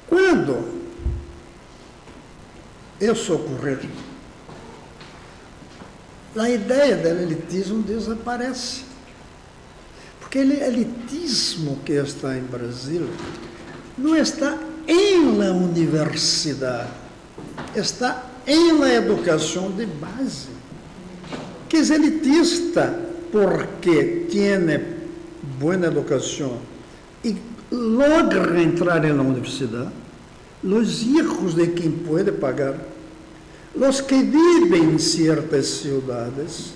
Speaker 2: Cuando eso ocurrir, la idea del elitismo desaparece. Porque el elitismo que está en Brasil no está en la universidad, está en la educación de base. Que es elitista porque tiene buena educación y logra entrar en la universidad, los hijos de quien puede pagar, los que viven en ciertas ciudades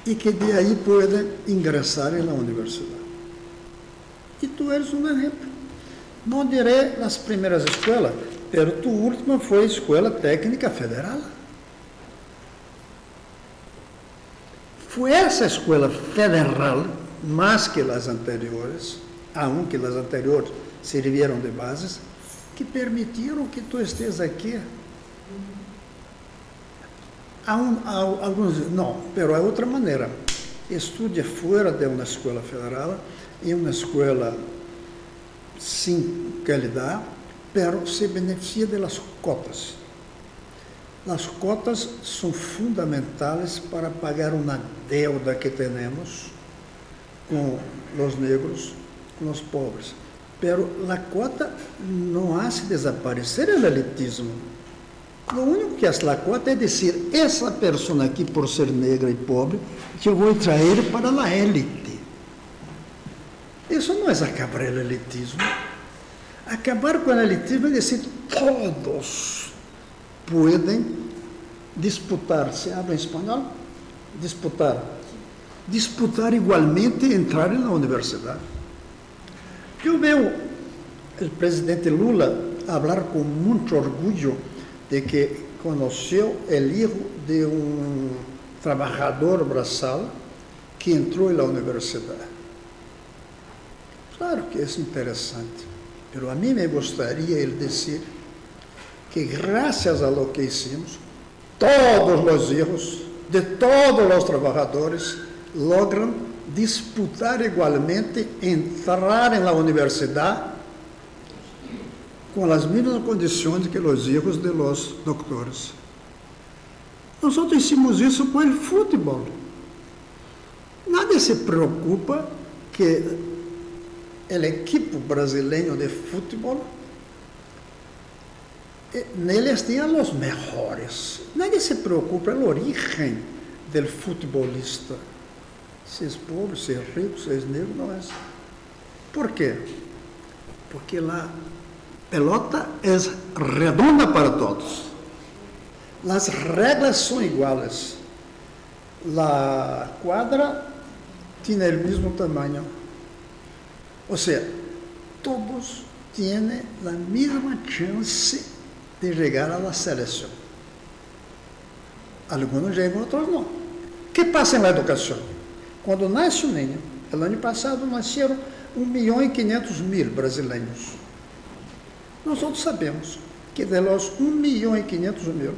Speaker 2: y que de ahí pueden ingresar en la universidad. Y tú eres un ejemplo. No diré las primeras escuelas, pero tu última fue Escuela Técnica Federal. Fue esa escuela federal, más que las anteriores, aunque las anteriores sirvieron de bases, que permitieron que tú estés aquí. Algunos dicen, no, pero hay otra manera. Estudia fuera de una escuela federal, en una escuela sin calidad, pero se beneficia de las cotas. Las cotas son fundamentales para pagar una deuda que tenemos con los negros, con los pobres. Pero la cuota no hace desaparecer el elitismo. Lo único que hace la cuota es decir, esa persona aquí, por ser negra y pobre, que yo voy a traer para la élite. Eso no es acabar el elitismo. Acabar con el elitismo es decir, todos pueden disputar, ¿se habla en español? Disputar igualmente entrar en la universidad. Yo veo el presidente Lula hablar con mucho orgullo de que conoció el hijo de un trabajador braçal que entró en la universidad. Claro que es interesante, pero a mí me gustaría él decir que gracias a lo que hicimos, todos los hijos de todos os trabalhadores logran disputar igualmente entrar na universidade com as mesmas condições que os hijos de los doutores. Nós hicimos isso com o futebol. Nadie se preocupa que o equipo brasileiro de futebol neles tenha os melhores. Nadie se preocupa do origen do futebolista. Se é pobre, se é rico, se é negro, não é. Por quê? Porque a pelota é redonda para todos. As regras são iguais. A quadra tem o mesmo tamanho. Ou seja, todos têm a mesma chance de chegar à seleção. Alguns chegam, outros não. O que passa na educação? Quando nasce um menino, no ano passado nasceram 1.500.000 brasileiros. Nós todos sabemos que de los 1.500.000,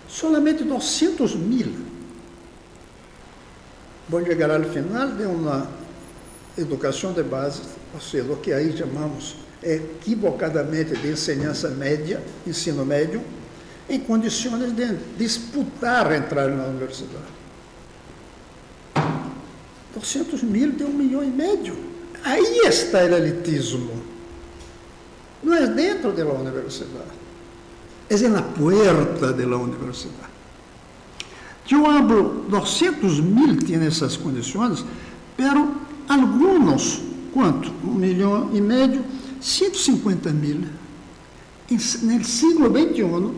Speaker 2: solamente 200.000 vão chegar ao final de uma educação de base, ou seja, o que aí chamamos equivocadamente de ensinança média, ensino médio, em condições de disputar entrar na universidade. 200.000 de 1,5 milhão. Aí está o elitismo. Não é dentro da universidade, é na puerta da universidade. Eu hablo, 200.000 têm essas condições, pero alguns, quanto? 1,5 milhão, 150.000, no século XXI,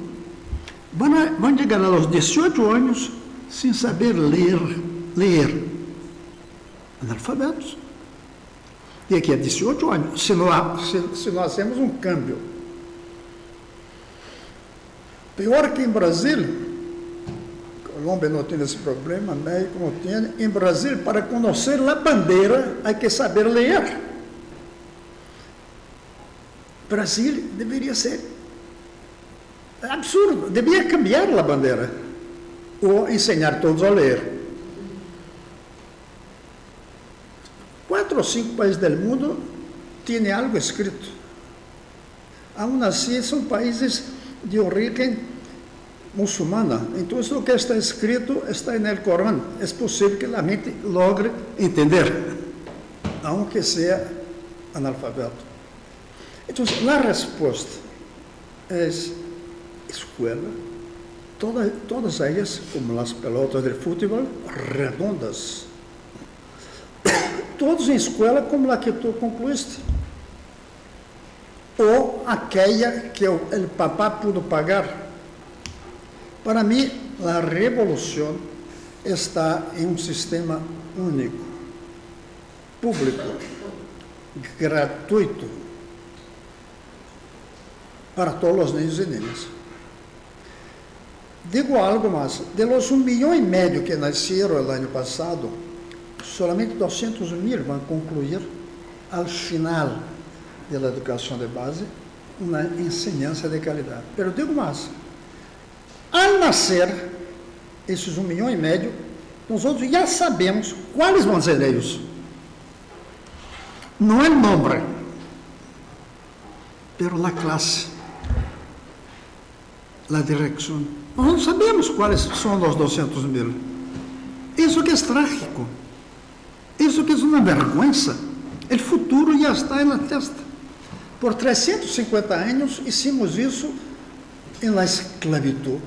Speaker 2: vão chegar aos 18 anos sem saber ler. Analfabetos. E aqui é 18 anos, se nós hacemos um câmbio. Pior que em Brasil, Colômbia não tem esse problema, México não tem. Em Brasil, para conhecer a bandeira, há que saber ler. Brasil deveria ser absurdo, deveria cambiar a bandeira, ou ensinar todos a ler. 4 ou 5 países do mundo têm algo escrito. Aún assim, são países de origem muçulmana. Então, o que está escrito está no Corão. É possível que a mente logre entender, aunque seja analfabeto. Então, a resposta é escola, todas elas, como as pelotas de futebol, redondas. Todos em escola como a que tu concluíste. Ou aquela que o papá pôde pagar. Para mim, a revolução está em um sistema único, público, gratuito, para todos os niños e niñas. Digo algo mais, de los 1,5 milhão que nasceram no ano passado, solamente 200.000 vão concluir, ao final da educação de base, uma ensinança de qualidade. Mas digo mais, ao nascer, esses 1,5 milhão, nós outros já sabemos quais vão ser eles. Não é o nome, mas a classe, a direção. Nós não sabemos quais são os 200.000. Isso que é trágico. Isso que é uma vergonha. O futuro já está na testa. Por 350 anos, hicimos isso na esclavitud.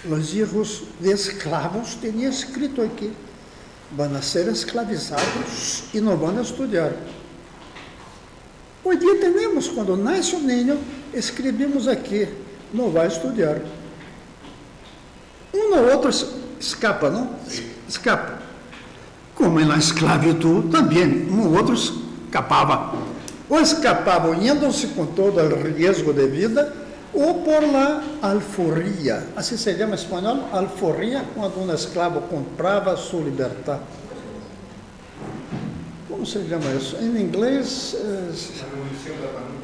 Speaker 2: Os hijos de escravos tinham escrito aqui: vão ser esclavizados e não vão estudar. Hoje dia temos, quando nasce um menino, escrevemos aqui: não vai estudar. Um ou outro escapa, não? Escapa. Como na esclavitud também, um ou outro escapava. Ou escapavam indo-se com todo o risco de vida, ou por la alforria. Assim se chama em espanhol, alforria, quando um escravo comprava sua liberdade. Como se chama isso? Em inglês...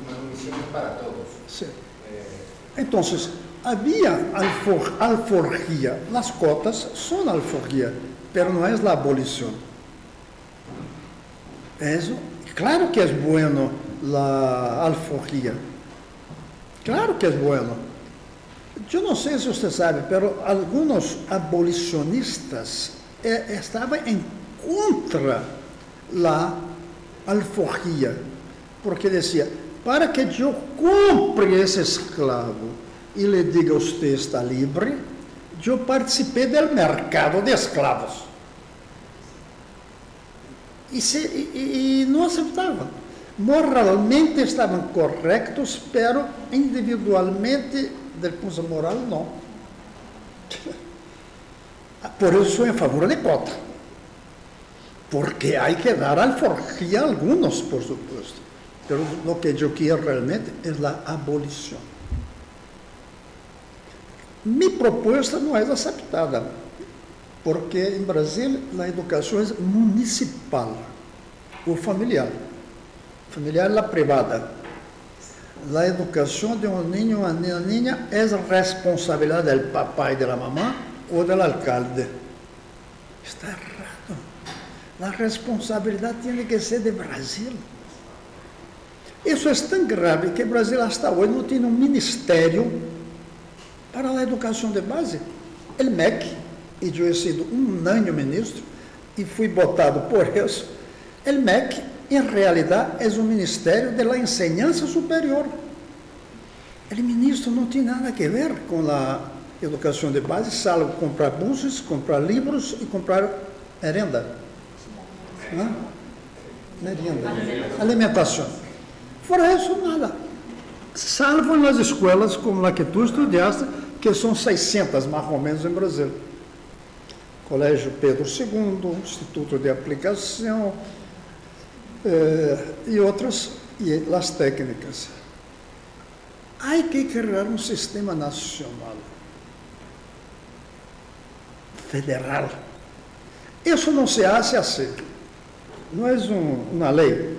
Speaker 4: Manutenção para todos.
Speaker 2: Sim. Então, había alforría. Las cotas son alforría, pero no es la abolición. Eso, claro que es bueno la alforría. Claro que es bueno. Yo no sé si usted sabe, pero algunos abolicionistas estaban en contra la alforría, porque decía, para que yo compre ese esclavo y le diga usted está libre, yo participé del mercado de esclavos. Y no aceptaban. Moralmente estaban correctos, pero individualmente, del punto moral, no. Por eso soy en favor de cota. Porque hay que dar alforría a algunos, por supuesto. Pero lo que yo quiero realmente es la abolición. Mi propuesta no es aceptada, porque en Brasil la educación es municipal o familiar. Familiar es la privada. La educación de un niño o una niña es responsabilidad del papá y de la mamá o del alcalde. Está errado. La responsabilidad tiene que ser de Brasil. Eso es tan grave que Brasil hasta hoy no tiene un ministerio para a educação de base. El MEC, e eu he sido um año ministro, e fui votado por isso, el MEC, em realidade, é um ministério de la enseñanza superior. El ministro não tem nada a ver com a educação de base, salvo comprar buses, comprar livros e comprar merenda. Merenda. Alimentação. Fora isso, nada. Salvo nas escolas como a que tu estudaste, que são 600 mais ou menos em Brasil. Colégio Pedro II, Instituto de Aplicação e outras, e as técnicas. Há que criar um sistema nacional, federal. Isso não se hace assim. Não é uma lei.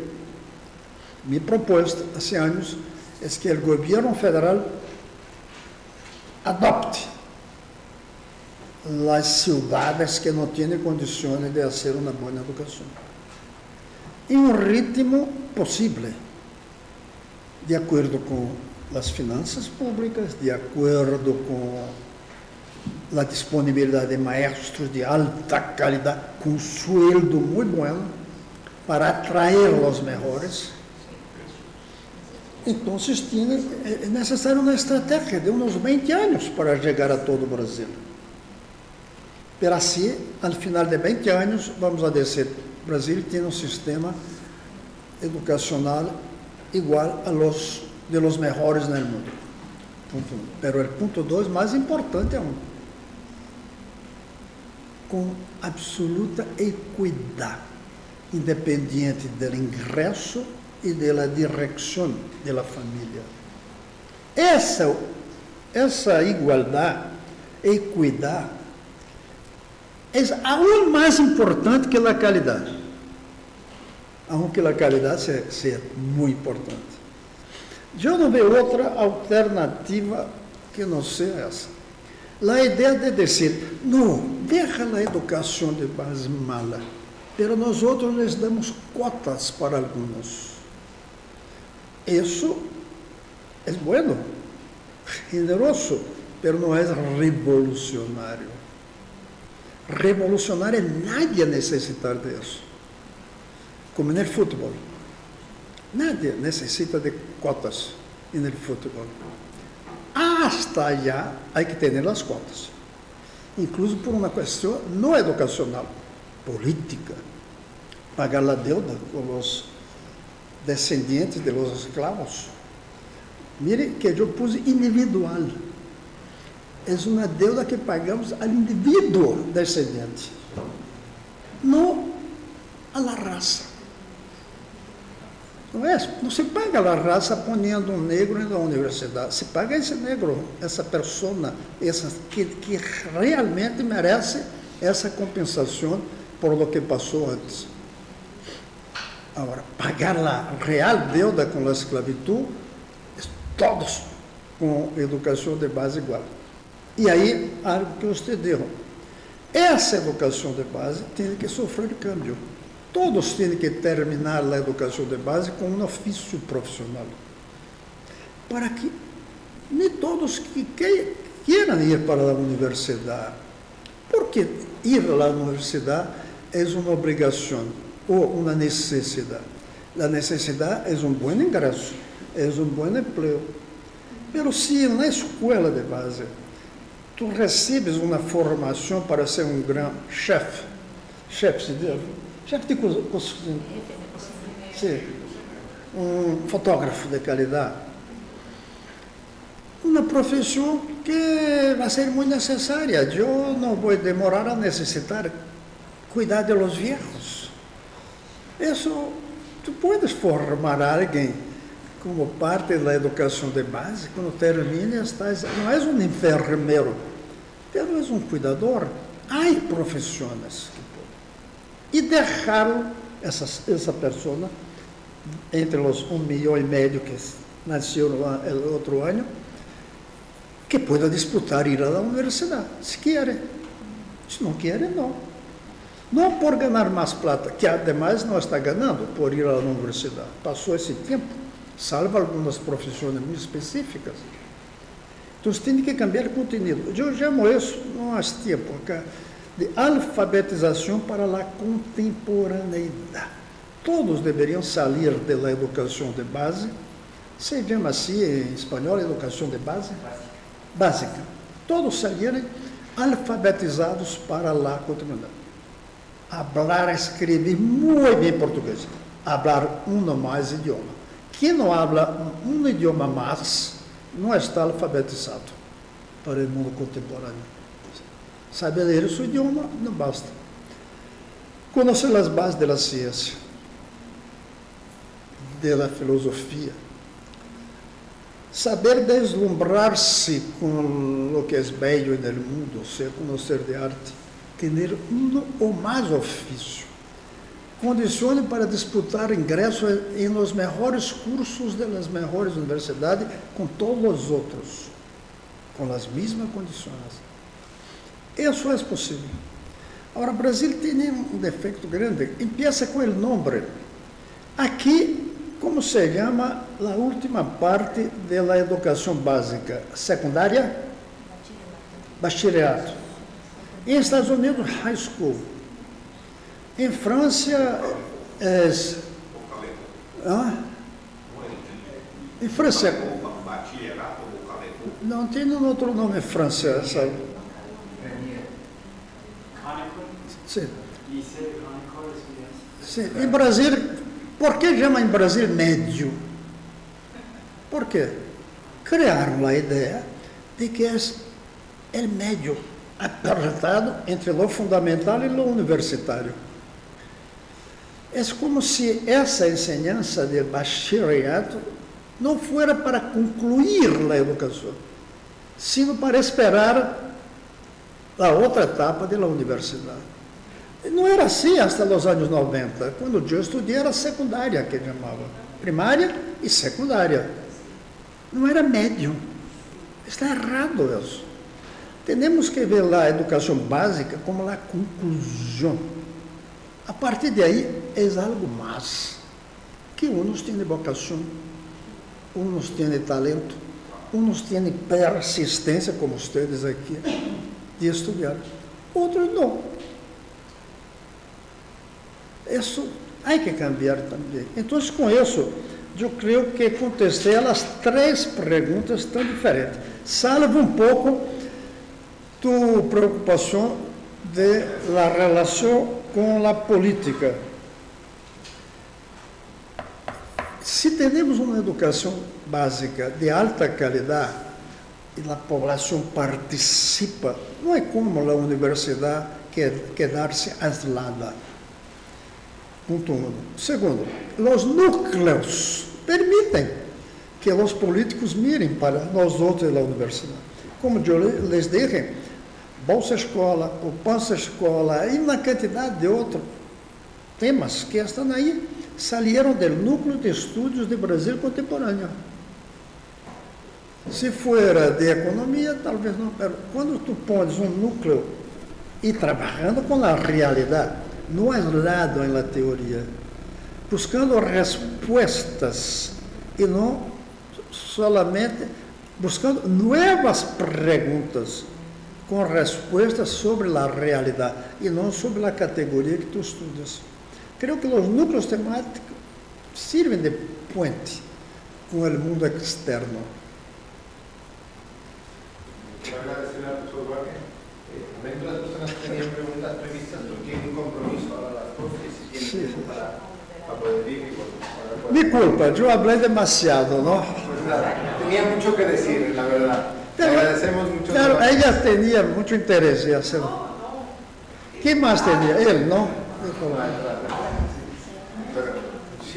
Speaker 2: Minha proposta, há anos, é que o governo federal adopte as cidades que não têm condições de fazer uma boa educação. Em um ritmo possível, de acordo com as finanças públicas, de acordo com a disponibilidade de maestros de alta qualidade, com sueldo muito bom, para atrair os melhores. Então, é necessário uma estratégia de uns 20 anos para chegar a todo o Brasil. Pero assim, ao final de 20 anos, vamos a dizer, o Brasil tem um sistema educacional igual a los de los mejores no mundo. Ponto 1. Pero o ponto 2 mais importante é com absoluta equidade, independente do ingresso e da direção da família. Essa igualdade, equidade, é aún mais importante que a qualidade. Aunque a qualidade seja muito importante. Eu não vejo outra alternativa que não seja essa. A ideia de dizer, não, deixa a educação de base mala, pero nós outros les damos cotas para alguns. Isso é bueno, generoso, pero não é revolucionário. Revolucionário é nadie necessitar disso. Como no futebol. Nadie necessita de cotas no futebol. Hasta allá hay que tener as cotas. Incluso por uma questão não educacional, política. Pagar a deuda com os descendentes de los esclavos. Mire que eu pus individual. É uma deuda que pagamos ao indivíduo descendente, não à raça. Não se paga a raça ponendo um negro na universidade. Se paga esse negro, essa pessoa, que realmente merece essa compensação por lo que passou antes. Agora, pagar a real deuda com a esclavitud, todos com educação de base igual. E aí, algo que você disse, essa educação de base tem que sofrer cambio. Todos têm que terminar a educação de base com um ofício profissional. Para que nem todos que queiram ir para a universidade. Porque ir à universidade é uma obrigação ou uma necessidade. A necessidade é um bom ingresso, é um bom emprego. Mas se na escola de base tu recebes uma formação para ser um grande chefe de cozinha, sim, um fotógrafo de qualidade, uma profissão que vai ser muito necessária. Eu não vou demorar a necessitar cuidar de los viejos. Isso, tu puedes formar alguém como parte da educação de base, quando termina, não és um enfermeiro, mas és um cuidador. Há profissões que podem. E deixar essa pessoa, entre os 1,5 milhão que nasceu no outro ano, que pueda disputar ir à universidade, se quer. Se não quer, não. Não por ganhar mais plata, que ademais não está ganhando por ir à universidade. Passou esse tempo, salvo algumas profissões muito específicas. Então, você tem que cambiar o conteúdo. Eu chamo isso, não há tempo, de alfabetização para a contemporaneidade. Todos deveriam sair da educação de base, se chama assim em espanhol, educação de base? Básica. Todos saírem alfabetizados para a contemporaneidade. Hablar, escrever muito bem português. Hablar um ou mais idioma. Quem não habla um idioma mais, não está alfabetizado para o mundo contemporâneo. Saber ler o seu idioma não basta. Conhecer as bases da ciência, da filosofia, saber deslumbrar-se com o que é bello no mundo, ser conhecer de arte, ter um ou mais ofício, condicione para disputar ingresso em os melhores cursos das melhores universidades com todos os outros, com as mesmas condições. Isso é possível. Agora, o Brasil tem um defeito grande. Empieza com o nome. Aqui, como se chama a última parte da educação básica? Secundária? Bachillerato. Em Estados Unidos, high school. Em França, em França, não tem outro nome em França, sabe? Sim. Sim. Em Brasil, por que chama em Brasil médio? Por quê? Criaram a ideia de que é médio, apertado entre o fundamental e o universitário. É como se essa enseñança de bachillerato não fosse para concluir a educação, sino para esperar a outra etapa da universidade. Não era assim até os anos 90. Quando eu estudei, era secundária que chamava. Primária e secundária. Não era médio. Está errado isso. Temos que ver a educação básica como a conclusão. A partir de aí, é algo mais. Que uns têm vocação, uns têm talento, uns têm persistência, como vocês aqui, de estudar. Outros não. Isso há que cambiar também. Então, com isso, eu creio que contestei as 3 perguntas tão diferentes. Salvo um pouco tua preocupação da relação com a política. Se temos uma educação básica de alta qualidade e a população participa, não é como a universidade quedar-se aislada. Ponto 1. Segundo, os núcleos permitem que os políticos mirem para nós outros da universidade. Como eu lhes disse, Bolsa Escola, Poupança Escola e uma quantidade de outros temas que estão aí, saíram do Núcleo de Estudos de Brasil Contemporâneo. Se fuera de economia, talvez não. Mas quando tu pones um núcleo e trabalhando com a realidade, não aislado na teoria, buscando respostas e não solamente buscando novas perguntas com respostas sobre a realidade e não sobre a categoria que tu estudas. Creio que os núcleos temáticos servem de puente com o mundo externo.
Speaker 4: Quiero agradecer al profesor Duarte. También las personas que tenían preguntas previstas, pero tienen un compromiso a las 12 y si tienen tiempo para poder ir.
Speaker 2: Me culpa, eu falei demasiado, não?
Speaker 4: Pues nada, tenía mucho que decir, la verdad. Te agradecemos mucho.
Speaker 2: Claro, ella tenía mucho interés en hacerlo. ¿Quién más tenía? Él, ¿no?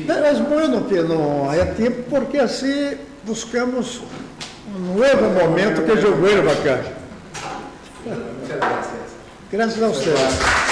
Speaker 2: Pero es bueno que no haya tiempo, porque así buscamos un nuevo momento que yo vuelva acá.
Speaker 4: Muchas gracias.
Speaker 2: Gracias a ustedes.